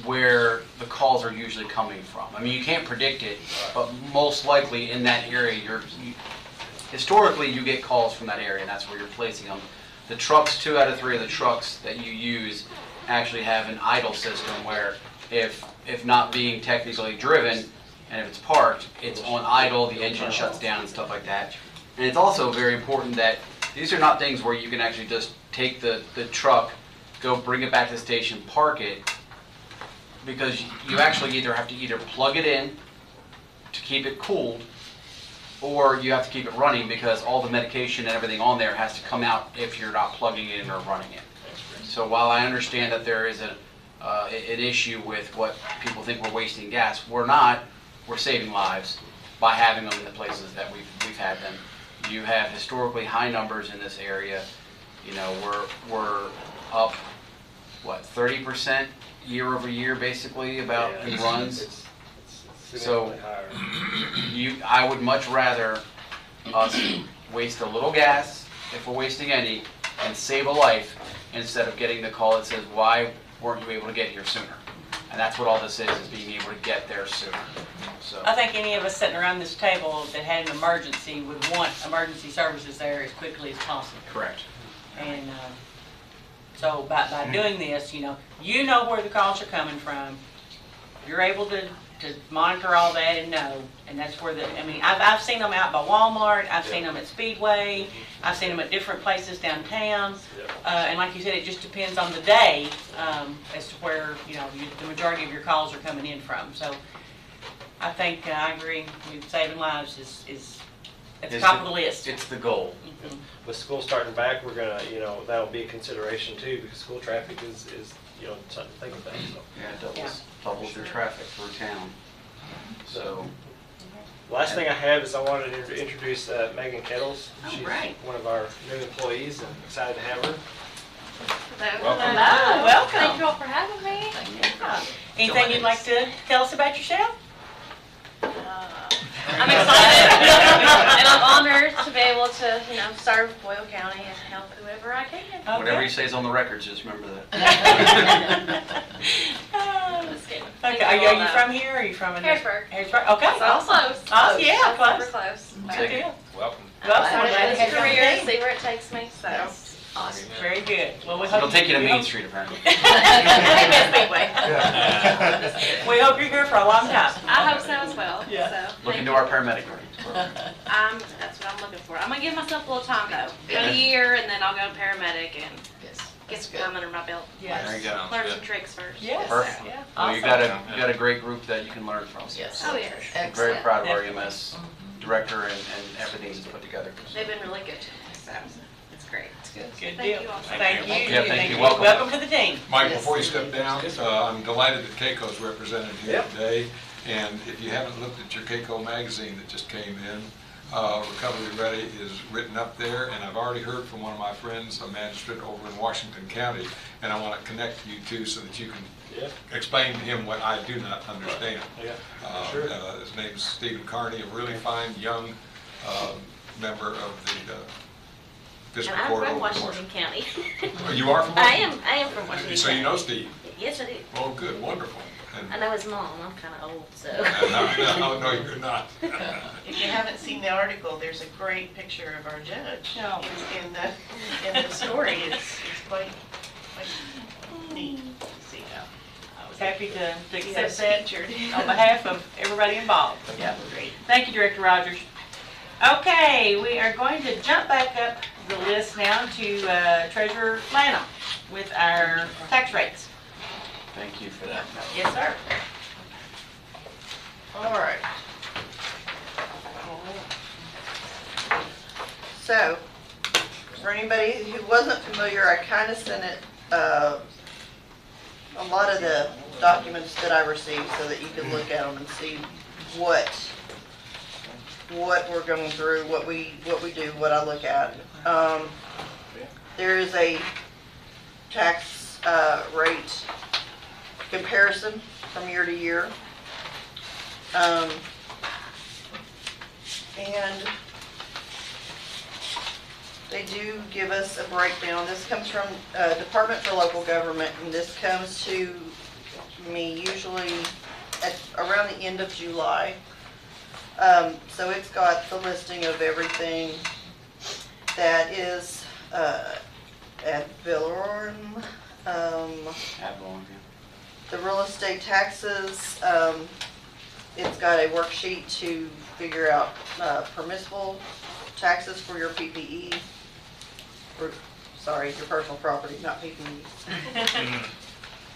where the calls are usually coming from. I mean, you can't predict it, but most likely in that area, historically you get calls from that area, and that's where you're placing them. The trucks, 2 out of 3 of the trucks that you use actually have an idle system where if not being technically driven, and if it's parked, it's on idle, the engine shuts down and stuff like that. And it's also very important that these are not things where you can actually just take the truck, go bring it back to the station, park it, because you actually either have to plug it in to keep it cooled, or you have to keep it running because all the medication and everything on there has to come out if you're not plugging it in or running it. So while I understand that there is an issue with what people think we're wasting gas, we're not. We're saving lives by having them in the places that we've had them you have historically high numbers in this area. You know, we're up, what, 30% year over year, basically, about in runs. So I would much rather us waste a little gas, if we're wasting any, and save a life, instead of getting the call that says, why weren't you able to get here sooner? And that's what all this is being able to get there sooner. So I think any of us sitting around this table that had an emergency would want emergency services there as quickly as possible. Correct. And so by doing this, you know where the calls are coming from. You're able to monitor all that and know. And that's where I've seen them out by Walmart. I've seen them at Speedway. I've seen them at different places downtown. And like you said, it just depends on the day as to where, the majority of your calls are coming in from. So I think I agree. Saving lives is at the top of the list. It's the goal. Mm-hmm. With school starting back, we're gonna, that'll be a consideration too, because school traffic is something to think about. So. Yeah, it doubles your traffic through town. So. Last thing I have is I wanted to introduce Megan Kettles. She's one of our new employees, and excited to have her. Welcome. Welcome. Thank you all for having me. Anything you'd like to tell us about yourself? I'm excited and I'm honored to be able to, serve Boyle County and help whoever I can. Okay. Whatever he says on the records, just remember that. Just kidding. Okay. Are you from here? Or are you from Harrisburg? Harrisburg. Okay. So close. Oh, yeah, close. Super close. Good deal. Welcome. Well, Started this career, see where it takes me. So. Awesome. Very good. Well, we hope It'll take you to Main Street, apparently. We hope you're here for a long time. I hope so as well. Yeah. So, Look into our paramedic range. that's what I'm looking for. I'm gonna give myself a little time though. A year, and then I'll go paramedic and get some time under my belt. Yes. There you go. Learn some tricks first. Yes. Perfect. Yeah. Well, Awesome. you got a great group that you can learn from. Yes. Oh yes. I'm very proud of our EMS director and everything he's put together. They've been really good to me, so it's great. Good Thank deal. you all. Thank you. Yeah, thank you. Welcome. Welcome to the team. Mike, before you step down, I'm delighted that Keiko's represented here today. And if you haven't looked at your Keiko magazine that just came in, Recovery Ready is written up there. And I've already heard from one of my friends, a magistrate over in Washington County, and I want to connect you two so that you can explain to him what I do not understand. Sure. His name's Stephen Carney, a really fine young member of the Fiscal And I'm Court from over in Washington County. Oh, you are from I Washington? am from Washington So County. you know Steve? Yes, I do. Oh, good, wonderful. I know his mom. I'm kind of old, so. No, you're not. If you haven't seen the article, there's a great picture of our judge in the story. It's quite neat to see. I was happy to He accept was that featured. on behalf of everybody involved. Yeah, great. Thank you, Director Rogers. Okay, we are going to jump back up the list now to Treasurer Lanham with our tax rates. Thank you for that. Yes, sir. All right. So, for anybody who wasn't familiar, I kind of sent it, a lot of the documents that I received so that you could look at them and see what we're going through, what we do, what I look at. There is a tax rate comparison from year to year. And they do give us a breakdown. This comes from Department for Local Government, and this comes to me usually at around the end of July. So it's got the listing of everything that is ad valorem, the real estate taxes. It's got a worksheet to figure out permissible taxes for your PPE. Sorry, your personal property, not PPE. I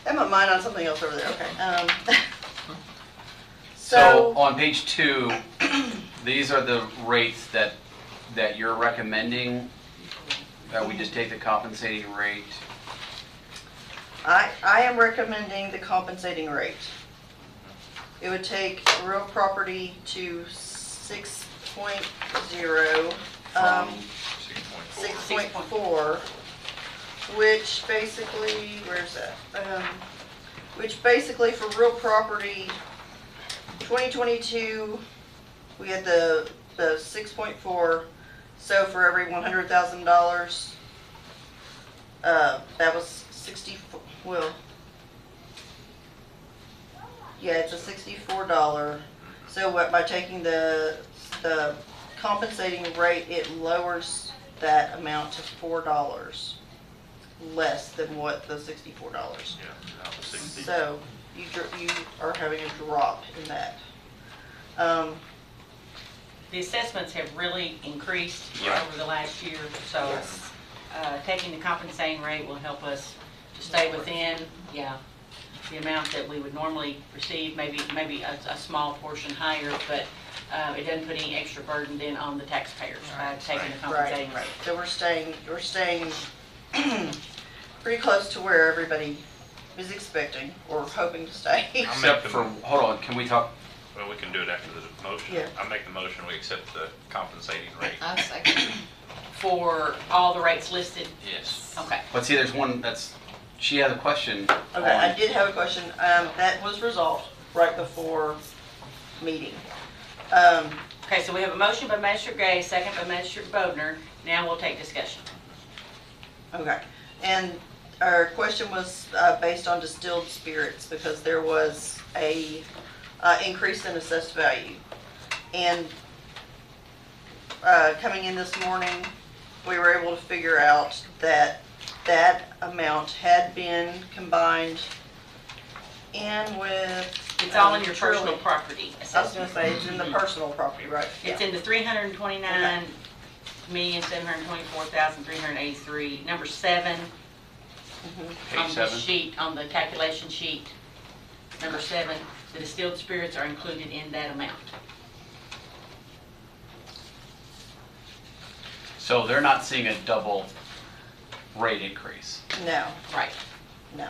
have my mind on something else over there. Okay. So on page 2, these are the rates that you're recommending. That we just take the compensating rate. I am recommending the compensating rate. It would take real property to 6.0, From 6.4, which basically, where's that? Which basically for real property, 2022, we had the 6.4, so for every $100,000, that was 64, well, yeah, it's a $64. So what, by taking the compensating rate, it lowers that amount to $4 less than what the $64. Yeah, 60. So you are having a drop in that. The assessments have really increased Right. over the last year, so taking the compensating rate will help us to stay within, the amount that we would normally receive, maybe a small portion higher, but it doesn't put any extra burden then on the taxpayers by taking the compensating rate. So we're staying pretty close to where everybody is expecting or hoping to stay. Except for, hold on, can we talk? Well, we can do it after the motion. Yeah. I make the motion, we accept the compensating rate. I second. For all the rates listed? Yes. Okay. But see, there's one that's, she has a question. Okay, I did have a question. That was resolved right before meeting. Okay, so we have a motion by Magistrate Gay, second by Magistrate Bodner. Now we'll take discussion. Okay, and our question was based on distilled spirits because there was a increase in assessed value. And coming in this morning, we were able to figure out that that amount had been combined in with... It's all in your personal property I was assessment. gonna say, it's in the personal property, right? It's in the 329,724,383, number 7 Page on the 7. sheet, on the calculation sheet. Number 7, the distilled spirits are included in that amount. So they're not seeing a double rate increase. No, Right. no.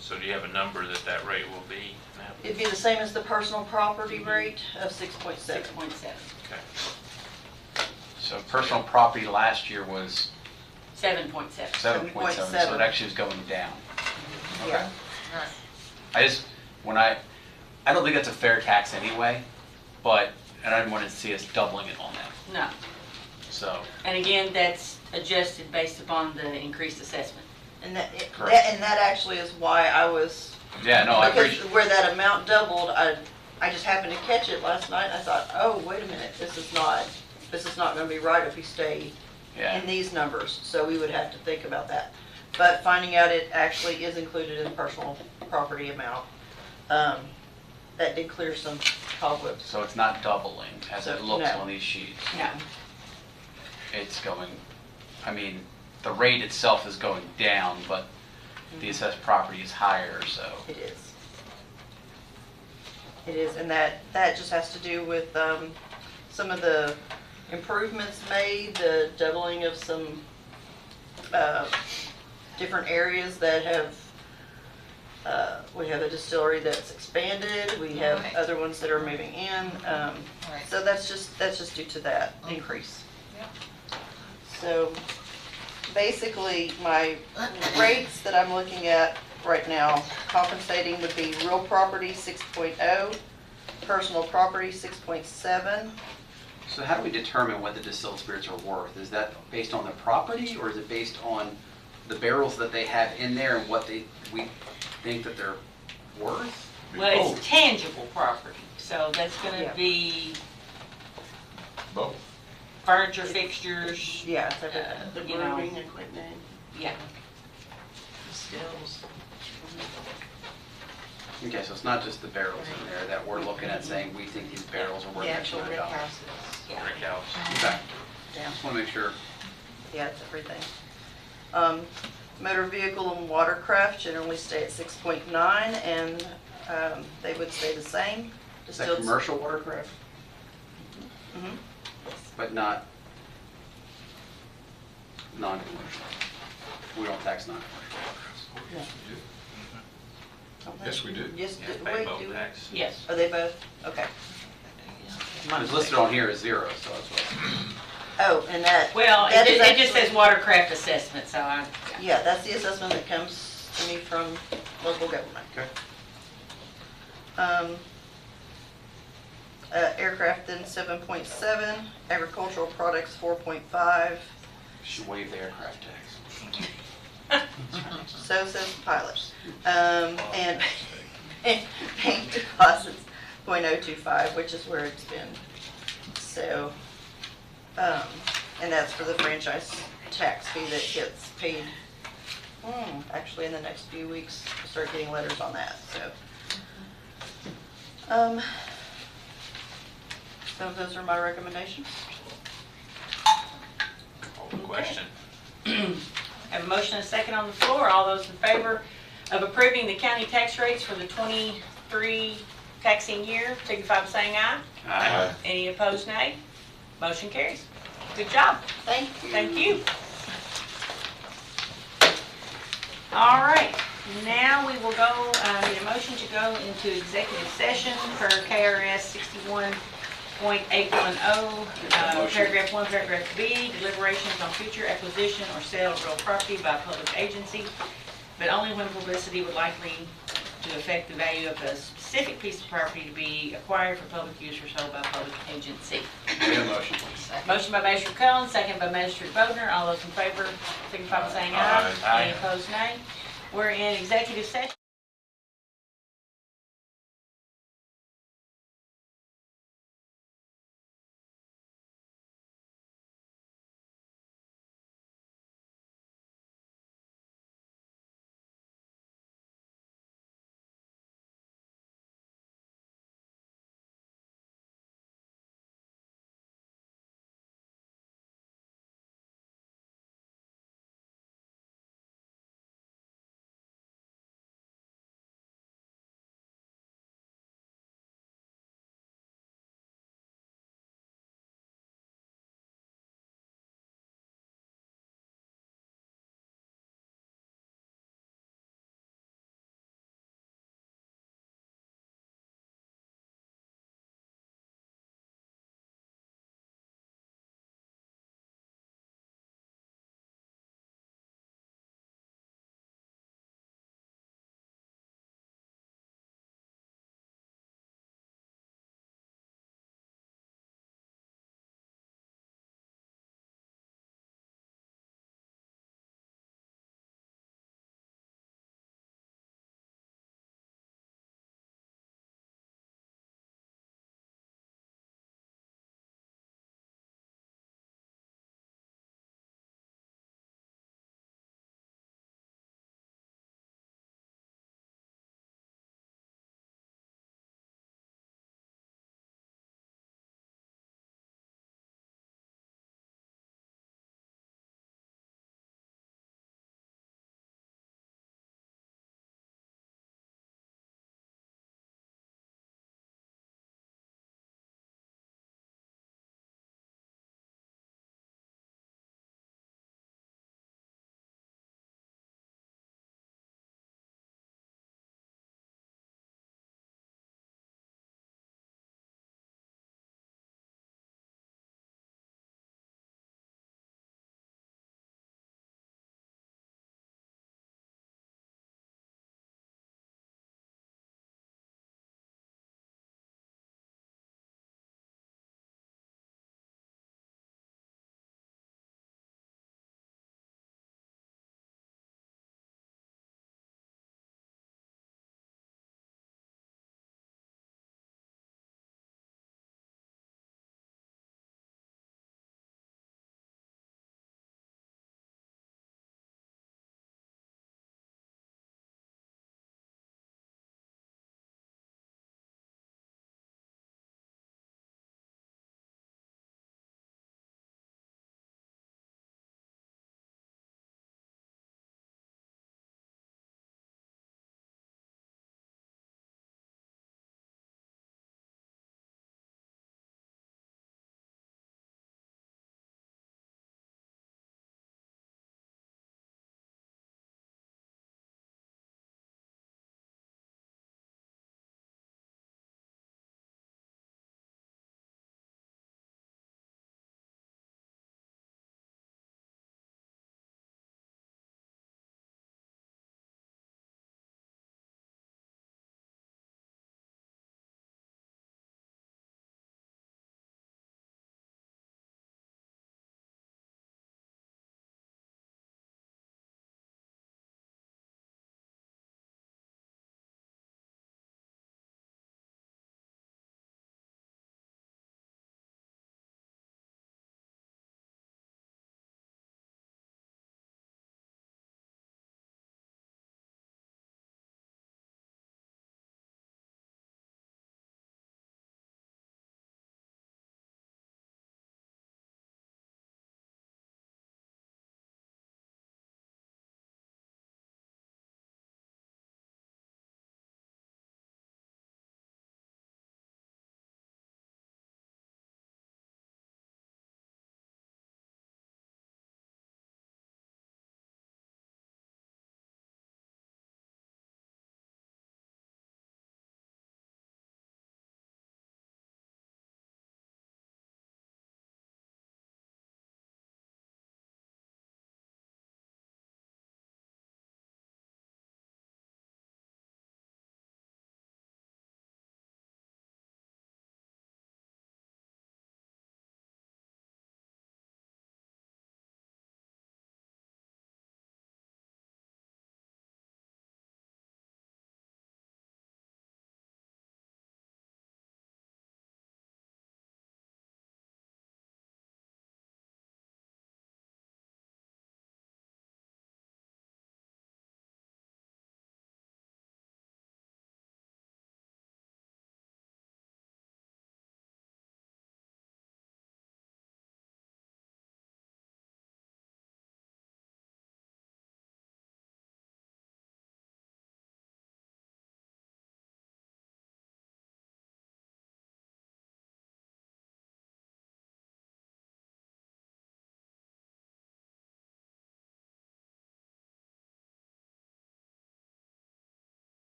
So do you have a number that rate will be now? It'd be the same as the personal property rate of 6.7. 6.7. Okay. So personal property last year was 7.7. 7.7, so it actually is going down. Yeah. I just, I don't think that's a fair tax anyway, but, and I didn't want to see us doubling it on that, No. so. And again, that's adjusted based upon the increased assessment. And that Correct. actually is why I was... Yeah, no, I Because appreciate. where that amount doubled, I just happened to catch it last night, and I thought, oh, wait a minute, this is not gonna be right if we stay Yeah. in these numbers, so we would have to think about that. But finding out it actually is included in the personal property amount, that did clear some cobwebs. So it's not doubling as it looks No. on these sheets. No. It's going, I mean, the rate itself is going down, but the assessed property is higher, so. It is. It is, and that just has to do with some of the improvements made, the doubling of some different areas that have, we have a distillery that's expanded, we have Right. other ones that are moving in, Right. so that's just due to that increase. Yep. So basically, my rates that I'm looking at right now, compensating would be real property 6.0, personal property 6.7. So how do we determine what the distilled spirits are worth? Is that based on the property, or is it based on the barrels that they have in there and what we think that they're worth? Well, it's tangible property, so that's gonna Yeah. be Both. furniture, fixtures, Yeah, it's everything. The you know. brewing equipment, Yeah. the stills. Okay, so it's not just the barrels in there that we're looking at saying we think these barrels are worth The X actual amount of brick dollars. houses. Yeah. Brick house. Okay, Yeah. just want to make sure. Yeah, it's everything. Motor vehicle and watercraft generally stay at 6.9, and they would stay the same. Is that commercial watercraft? Mhm. But not non-commercial? We don't tax non-commercial. Yes, we do. Yes, Yeah, do- pay wait, both do we? tax. Yes. Are they both? Okay. It's listed on here as 0, so that's what. Oh, and that. Well, that is it just actually- says watercraft assessment, so I. Yeah, that's the assessment that comes to me from local government. Okay. Aircraft then 7.7, agricultural products 4.5, Should waive the aircraft tax. so says the pilot. And bank deposits 0.025, which is where it's been. So, and that's for the franchise tax fee that gets paid, actually in the next few weeks, we'll start getting letters on that, so. So those are my recommendations. Question. Have a motion and a second on the floor. All those in favor of approving the county tax rates for the 23 taxing year, signify by saying aye. Aye. Any opposed, nay? Motion carries. Good job. Thank you. Thank you. All right, now we will go, need a motion to go into executive session for KRS 61.810, paragraph 1, paragraph B, deliberations on future acquisition or sale of real property by a public agency, but only when publicity would likely to affect the value of a specific piece of property to be acquired for public use or sold by a public agency. Motion. Motion by Magistrate Cullen, second by Magistrate Bodner. All those in favor, signify by saying aye. Aye. Any opposed, nay? We're in executive session.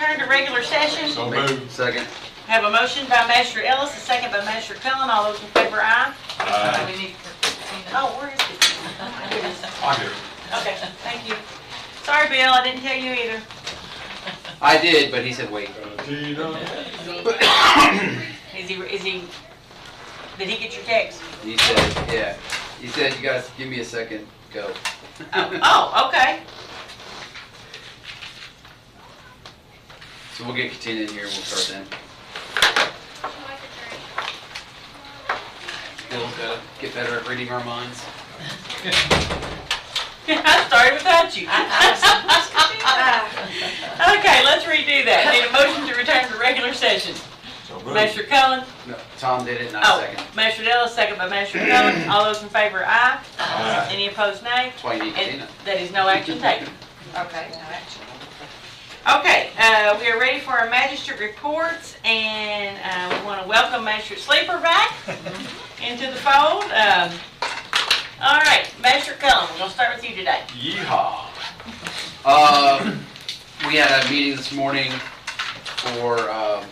return to regular session? So moved. Second. Have a motion by Magistrate Ellis, a second by Magistrate Cullen. All those in favor, aye? We need Christina. Oh, where is it? Oh, my goodness. I'm here. Okay, thank you. Sorry, Bill, I didn't tell you either. I did, but he said wait. Is he, did he get your text? He said, yeah. He said, you guys give me a second, go. Oh, okay. So we'll get Katina in here and we'll start then. Bill's gotta get better at reading our minds. I started without you. Okay, let's redo that. Need a motion to return to regular session. Magistrate Cullen? No, Tom did it, not Oh, second. Magistrate Ellis, second by Magistrate Cullen. All those in favor, aye. Any opposed, nay? That's why you need And Katina. that is no action taken. Okay, no action. Okay, we are ready for our magistrate reports, and we want to welcome Magistrate Sleeper back into the fold. All right, Magistrate Cullen, we're going to start with you today. Yeehaw. We had a meeting this morning for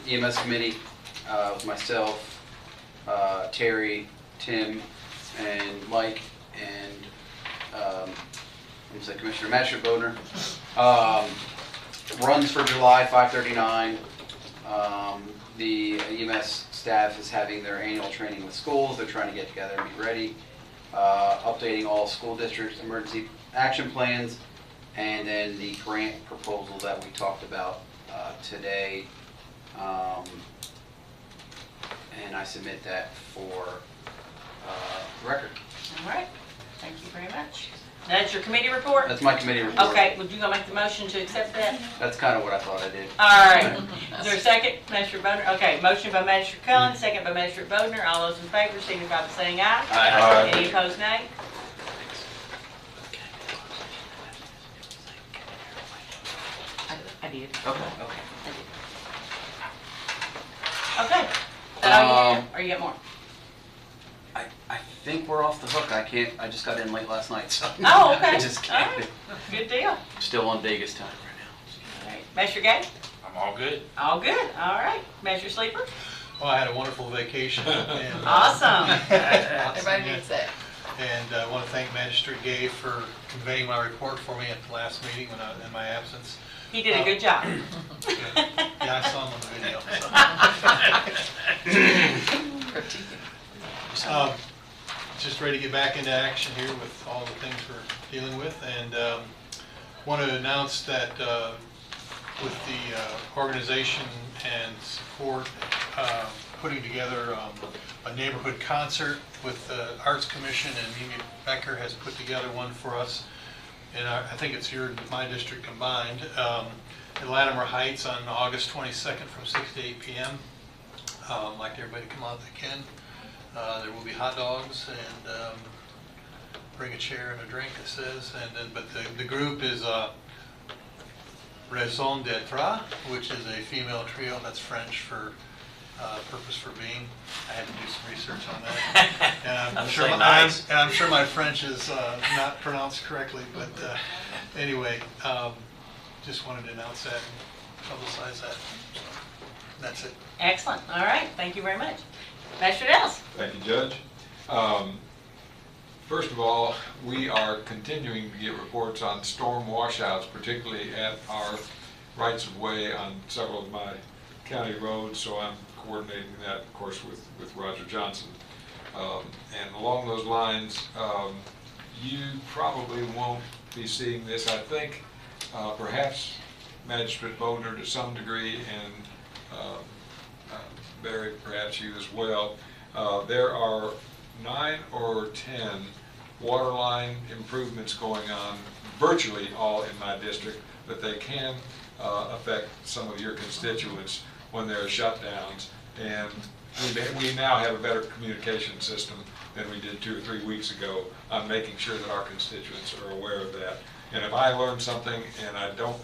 EMS committee with myself, Terry, Tim, and Mike, and Commissioner Magistrate Bodner. Runs for July 5/39. The EMS staff is having their annual training with schools. They're trying to get together and be ready. Updating all school districts' emergency action plans, and then the grant proposal that we talked about today. And I submit that for record. All right, thank you very much. That's your committee report? That's my committee report. Okay, would you go make the motion to accept that? That's kind of what I thought I did. All right. Is there a second? Magistrate Bodner? Okay, motion by Magistrate Cullen, second by Magistrate Bodner. All those in favor, signify by saying aye. Aye. Any opposed, nay? I did. Okay. Okay. That all you have? Or you got more? I think we're off the hook. I just got in late last night, so. Oh, okay. I just All can't. right. Good deal. Still on Vegas time right All right. Magistrate Gay? I'm all good. All good. All right. Magistrate Sleeper? Well, I had a wonderful vacation. And, Awesome. Everybody needs that. And I want to thank Magistrate Gay for conveying my report for me at the last meeting when in my absence. He did a good job. Yeah, I saw him on the video. Just ready to get back into action here with all the things we're dealing with, and want to announce that with the organization and support putting together a neighborhood concert with the Arts Commission, and Mimi Becker has put together one for us, and I think it's my district combined, in Latimer Heights on August 22nd from 6 to 8 p.m. I'd like everybody to come out if they can. There will be hot dogs and bring a chair and a drink, it says. And then, but the group is Raison d'être, which is a female trio. That's French for purpose for being. I had to do some research on that. And I'm sure my French is not pronounced correctly, but anyway, just wanted to announce that and publicize that. So that's it. Excellent. All right. Thank you very much. Magistrate Ellis? Thank you, Judge. First of all, we are continuing to get reports on storm washouts, particularly at our rights-of-way on several of my county roads, so I'm coordinating that, of course, with Roger Johnson. And along those lines, you probably won't be seeing this. I think perhaps Magistrate Bodner to some degree, and Barry, perhaps you as well. There are 9 or 10 water line improvements going on, virtually all in my district, but they can affect some of your constituents when there are shutdowns. And we now have a better communication system than we did 2 or 3 weeks ago on making sure that our constituents are aware of that. And if I learn something and I don't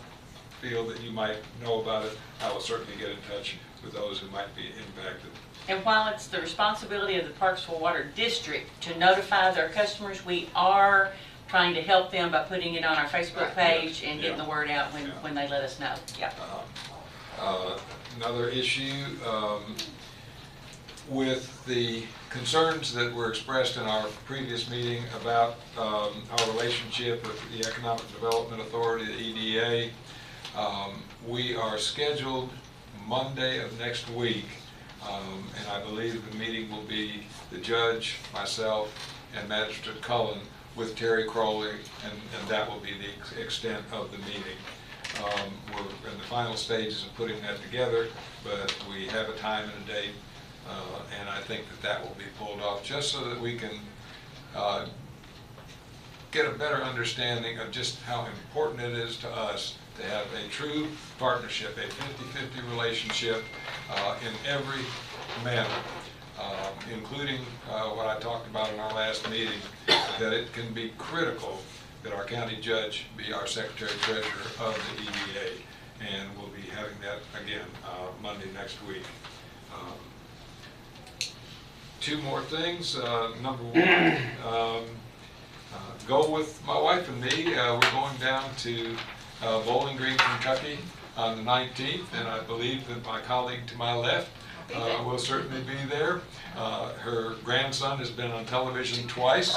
feel that you might know about it, I will certainly get in touch with those who might be impacted. And while it's the responsibility of the Parksville Water District to notify their customers, we are trying to help them by putting it on our Facebook page and getting the word out when they let us know. Yeah. Another issue, with the concerns that were expressed in our previous meeting about our relationship with the Economic Development Authority, the EDA, we are scheduled Monday of next week, and I believe the meeting will be the judge, myself, and Magistrate Cullen with Terry Crowley, and that will be the extent of the meeting. We're in the final stages of putting that together, but we have a time and a date, and I think that will be pulled off just so that we can get a better understanding of just how important it is to us to have a true partnership, a 50-50 relationship in every manner, including what I talked about in our last meeting, that it can be critical that our county judge be our secretary-treasurer of the EDA, and we'll be having that again Monday next week. Two more things. Number one, go with my wife and me. We're going down to Bowling Green, Kentucky on the 19th, and I believe that my colleague to my left will certainly be there. Her grandson has been on television twice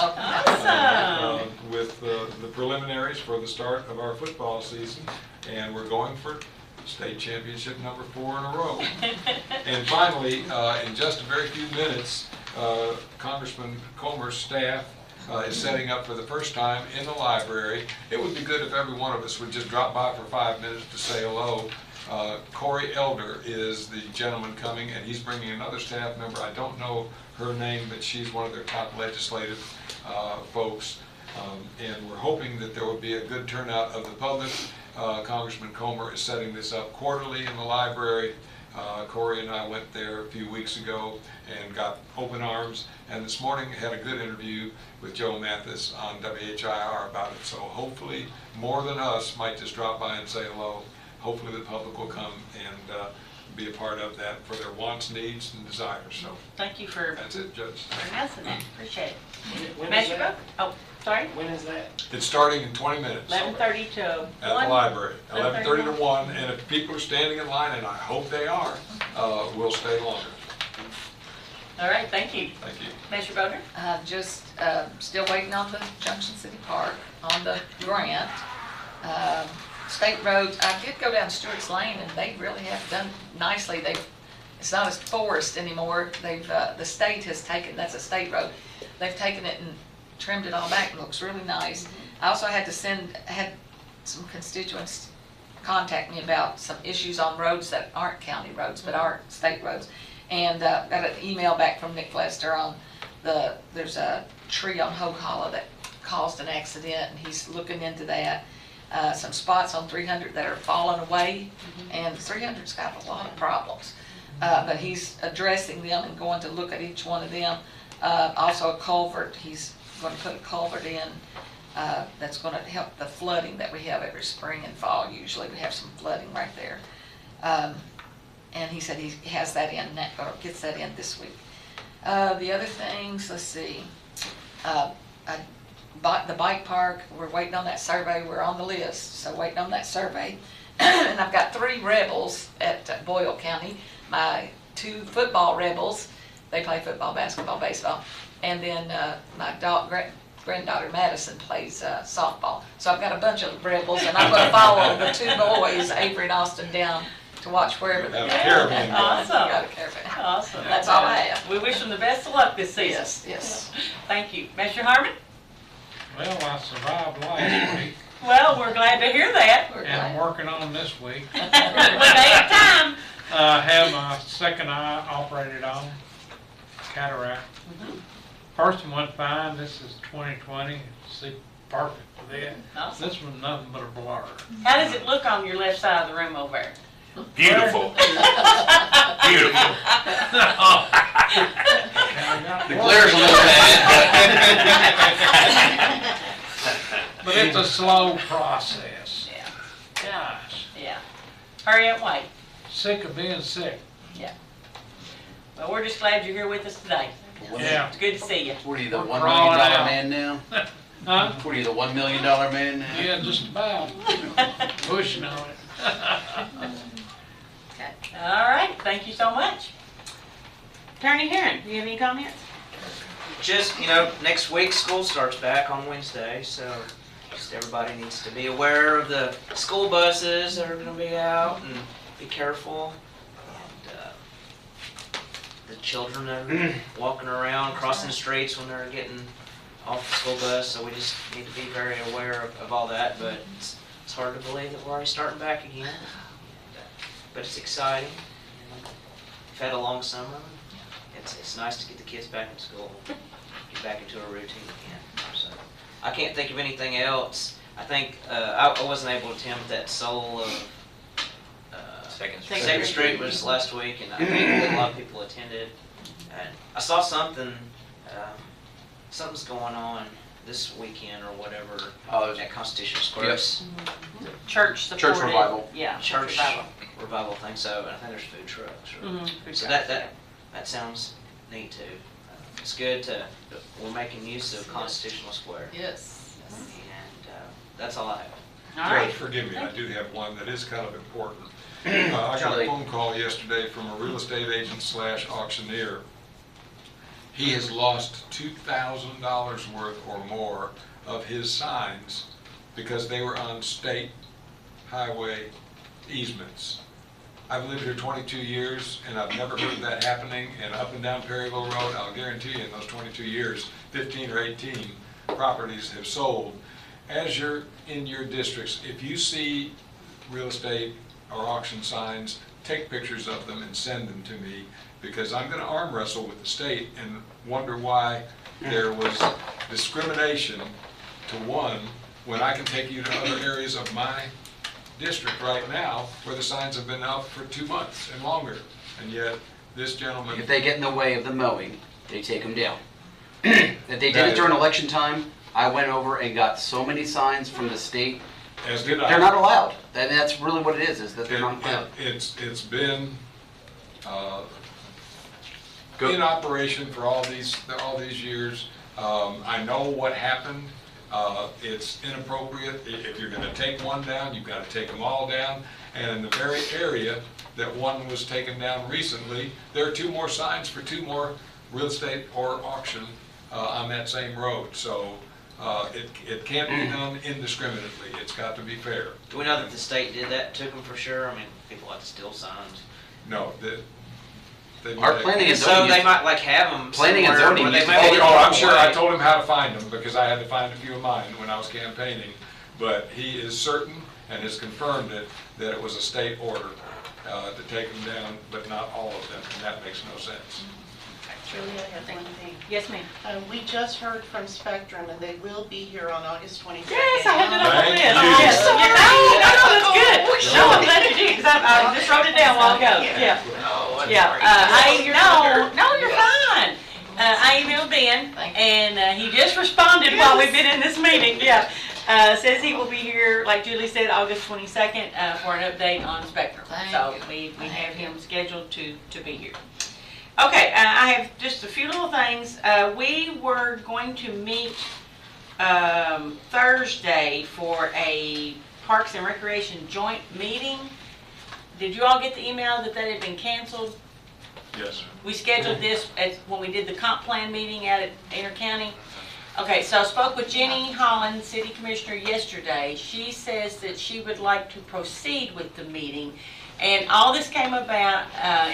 with the preliminaries for the start of our football season, and we're going for state championship number 4 in a row. And finally, in just a very few minutes, Congressman Comer's staff is setting up for the first time in the library. It would be good if every one of us would just drop by for 5 minutes to say hello. Corey Elder is the gentleman coming, and he's bringing another staff member. I don't know her name, but she's one of their top legislative folks. And we're hoping that there will be a good turnout of the public. Congressman Comer is setting this up quarterly in the library. Corey and I went there a few weeks ago and got open arms, and this morning had a good interview with Joe Mathis on WHIR about it. So hopefully more than us might just drop by and say hello. Hopefully the public will come and be a part of that for their wants, needs, and desires. So thank you for that's it, Judge. announcing that. Appreciate it. When is Master that? Oh, sorry. When is that? It's starting in 20 minutes. 11:30 to 1. At the library, 11:30 to 1, and if people are standing in line, and I hope they are, we'll stay longer. All right, thank you. Thank you. Master Bowden? Just still waiting on the Junction City Park, on the grant. State roads, I did go down Stewart's Lane, and they really have done nicely. It's not a forest anymore. The state has taken, that's a state road. They've taken it and trimmed it all back. It looks really nice. I also had some constituents contact me about some issues on roads that aren't county roads, but are state roads. And got an email back from Nick Lester on there's a tree on Hogue Hollow that caused an accident, and he's looking into that. Some spots on 300 that are falling away, and 300's got a lot of problems. But he's addressing them and going to look at each one of them. Also a culvert, he's going to put a culvert in that's going to help the flooding that we have every spring and fall. Usually we have some flooding right there. And he said he has that in, or gets that in this week. The other things, let's see. The bike park, we're waiting on that survey. We're on the list, so waiting on that survey. And I've got 3 rebels at Boyle County. My 2 football rebels, they play football, basketball, baseball. And then my granddaughter Madison plays softball. So I've got a bunch of rebels, and I'm going to follow the 2 boys, Avery and Austin, down to watch wherever they're caravan. Awesome. Got a caravan. Awesome. That's all I have. We wish them the best of luck this season. Yes, yes. Thank you. Master Harmon? Well, I survived last week. Well, we're glad to hear that. And I'm working on this week. One day at a time. I have my second eye operated on, cataract. First one went fine. This is 20/20. See perfect for that. Awesome. This one's nothing but a blur. How does it look on your left side of the room over there? Beautiful. Beautiful. The glare's a little bad. But it's a slow process. Yeah. Gosh. Yeah. Hurry up, wait. Sick of being sick. Yeah. Well, we're just glad you're here with us today. Yeah. It's good to see you. What are you, the $1 million crawling out. man now? Huh? What are you, the $1 million man now? Yeah, just about. Pushing on it. Okay. All right, thank you so much. Attorney Herron, do you have any comments? Just, next week school starts back on Wednesday, so just everybody needs to be aware of the school buses that are gonna be out and be careful. And the children that are walking around, crossing the streets when they're getting off the school bus, so we just need to be very aware of all that, but it's hard to believe that we're already starting back again. But it's exciting. We've had a long summer. It's nice to get the kids back in school, get back into a routine again. So I can't think of anything else. I think I wasn't able to attend that Soul of Second Street was last week, and I think a lot of people attended. And I saw something, something's going on this weekend or whatever at Constitution Square. Yes. Church supported. Church revival. Yeah. Church revival thing. So and I think there's food trucks. So that sounds neat too. It's good we're making use of Constitutional Square. Yes. And that's all I have. All right. Judge, forgive me, I do have one that is kind of important. I got a phone call yesterday from a real estate agent / auctioneer. He has lost $2,000 worth or more of his signs because they were on state highway easements. I've lived here 22 years and I've never heard of that happening, and up and down Perryville Road, I'll guarantee you in those 22 years, 15 or 18 properties have sold. As you're in your districts, if you see real estate or auction signs, take pictures of them and send them to me, because I'm going to arm wrestle with the state and wonder why there was discrimination to one when I can take you to other areas of my district right now where the signs have been out for 2 months and longer, and yet this gentleman... If they get in the way of the mowing, they take them down. If they did it during election time, I went over and got so many signs from the state. As did I. They're not allowed. And that's really what it is that they're not allowed. It's been in operation for all these years. I know what happened. It's inappropriate. If you're going to take one down, you've got to take them all down. And in the very area that one was taken down recently, there are 2 more signs for 2 more real estate or auction on that same road. So it can't be done indiscriminately. It's got to be fair. Do we know that the state did that, took them for sure? I mean, people have to steal signs. No. Our planning and so zoning. They might like have them. Planning and zoning. I'm sure. I told him how to find them because I had to find a few of mine when I was campaigning. But he is certain and has confirmed it that it was a state order to take them down, but not all of them, and that makes no sense. Julie, I have one thing. Yes, ma'am. We just heard from Spectrum, and they will be here on August 22nd. Yes, I had it on the list. Thank Yes. you. No, that's good. No, I'm glad you did, because I just wrote it down a while ago. Yeah. You're fine. I emailed Ben, and he just responded while we've been in this meeting. Yeah. Says he will be here, like Julie said, August 22nd for an update on Spectrum. So we have him scheduled to be here. Okay, I have just a few little things. We were going to meet Thursday for a Parks and Recreation joint meeting. Did you all get the email that had been canceled? Yes. We scheduled this when we did the comp plan meeting out at Intercounty. Okay, so I spoke with Jenny Holland, City Commissioner, yesterday. She says that she would like to proceed with the meeting. And all this came about,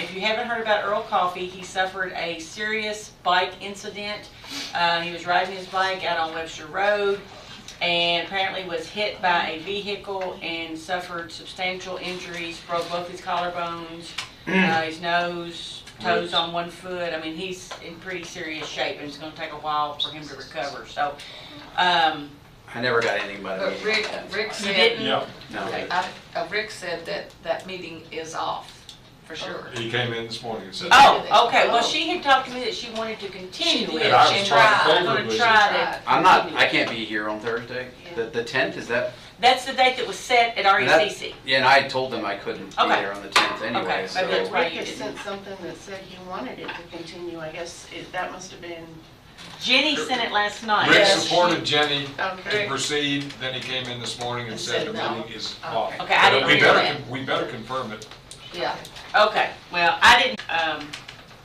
if you haven't heard about Earl Coffey, he suffered a serious bike incident. He was riding his bike out on Webster Road and apparently was hit by a vehicle and suffered substantial injuries, broke both his collarbones, his nose, toes on one foot. I mean, he's in pretty serious shape, and it's going to take a while for him to recover. So, I never got anything by the meeting. Rick said, didn't? Yeah. No. Rick said that meeting is off, for sure. He came in this morning and said. Oh, okay. Well, she had talked to me that she wanted to continue it And I was and trying going to try to. I can't be here on Thursday. The 10th, is that? That's the date that was set at RECC. Yeah, and I told them I couldn't be Okay. there on the 10th anyway. Okay, So. maybe that's why Rick you has didn't. sent something that said he wanted it to continue. I guess that must have been. Jenny sent it last night. Rick Yes, supported Jenny Okay. to proceed, then he came in this morning and said the meeting is off. Okay, I didn't We hear better that. We better confirm it Yeah. Okay, well, I didn't,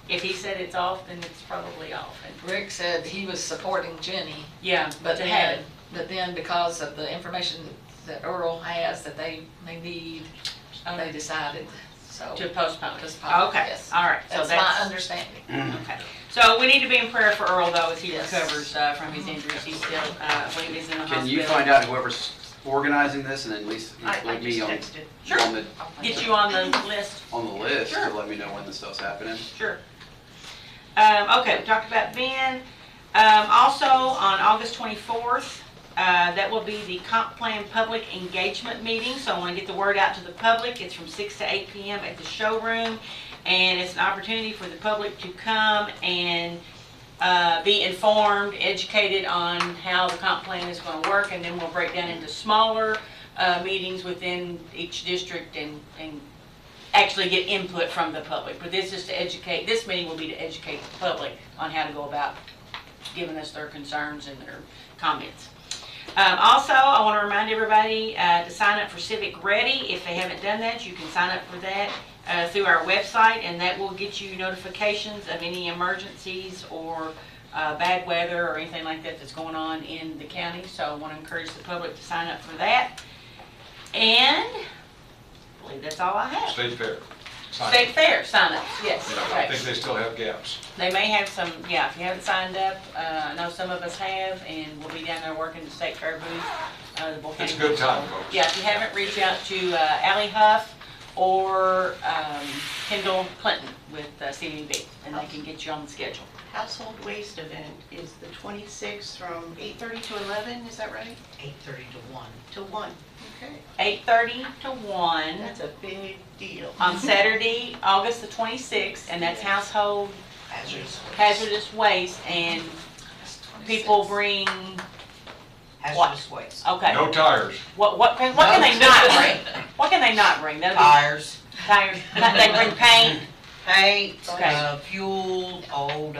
if he said it's off, then it's probably off. And Rick said he was supporting Jenny, yeah, but to have it. then because of the information that Earl has that they need, they decided, so. To postpone it. Postpone, Okay, yes. all right. So That's my understanding. Okay. So we need to be in prayer for Earl though as he Yes. recovers from his injuries. He's still, when he's in the hospital. Can you find out whoever's organizing this and at least I include me on, just texted. Sure. on the, Get you on the list. on the list Sure. to let me know when this stuff's happening? Sure. Okay, we talked about Ben. Also, on August 24th, that will be the comp plan public engagement meeting. So I want to get the word out to the public. It's from 6 to 8 p.m. at the showroom. And it's an opportunity for the public to come and be informed, educated on how the comp plan is going to work. And then we'll break down into smaller meetings within each district and actually get input from the public. But this is to educate, this meeting will be to educate the public on how to go about giving us their concerns and their comments. Also, I want to remind everybody to sign up for Civic Ready. If they haven't done that, you can sign up for that through our website, and that will get you notifications of any emergencies or bad weather or anything like that that's going on in the county. So I want to encourage the public to sign up for that. And I believe that's all I have. State Fair. Sign State up. Fair sign-ups, yes. Yeah, I think they still have gaps. They may have some, yeah, if you haven't signed up, I know some of us have, and we'll be down there working the State Fair booth. The Boyle It's a County good time, Council. folks. Yeah, if you haven't, reach out to Allie Huff or Kendall Clinton with CVB, and they can get you on the schedule. Household waste event is the 26th from 8:30 to 11, is that right? 8:30 to 1. To 1, okay. 8:30 to 1 That's a big deal. on Saturday, August the 26th, and that's household hazardous waste, and people bring Hazardous waste. Okay. No tires. What can they not bring? What can they not bring? That'll be- Tires. Tires. They bring paint. Paint, Okay. fuel, old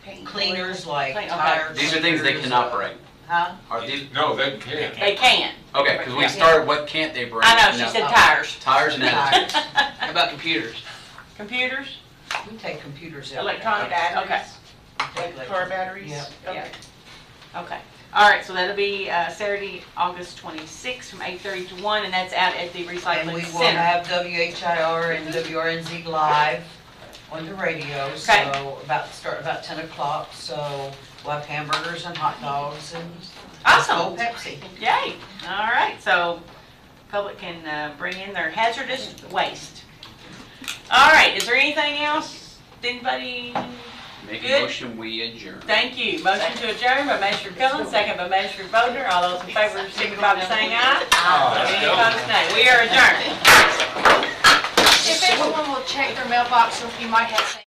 Paint, cleaners oil. like Okay. tires. These are things they cannot bring. Huh? Are these, No, they can't. They can. okay, because we Yeah. started, what can't they bring? I know, she No. said tires. Tires and attitudes. How about computers? Computers, We take computers out. electronic, okay, Batteries. Car batteries? Yeah. yeah. Okay. All right, so that'll be Saturday, August 26th from 8:30 to 1, and that's out at the And we recycling will center. have WHIR and WRNZ live on the radio, Okay. so start about 10 o'clock, so we'll have hamburgers and hot dogs and Awesome. Pepsi. Yay. All right, so public can bring in their hazardous waste. All right, is there anything else? Anybody? Make a Good. motion, we adjourn. Thank you. Motion to adjourn by Magistrate Cullen, second by Magistrate Bodner. All those in favor signify by saying aye. Any opposed, nay. We are adjourned. If everyone will check their mailbox, you might have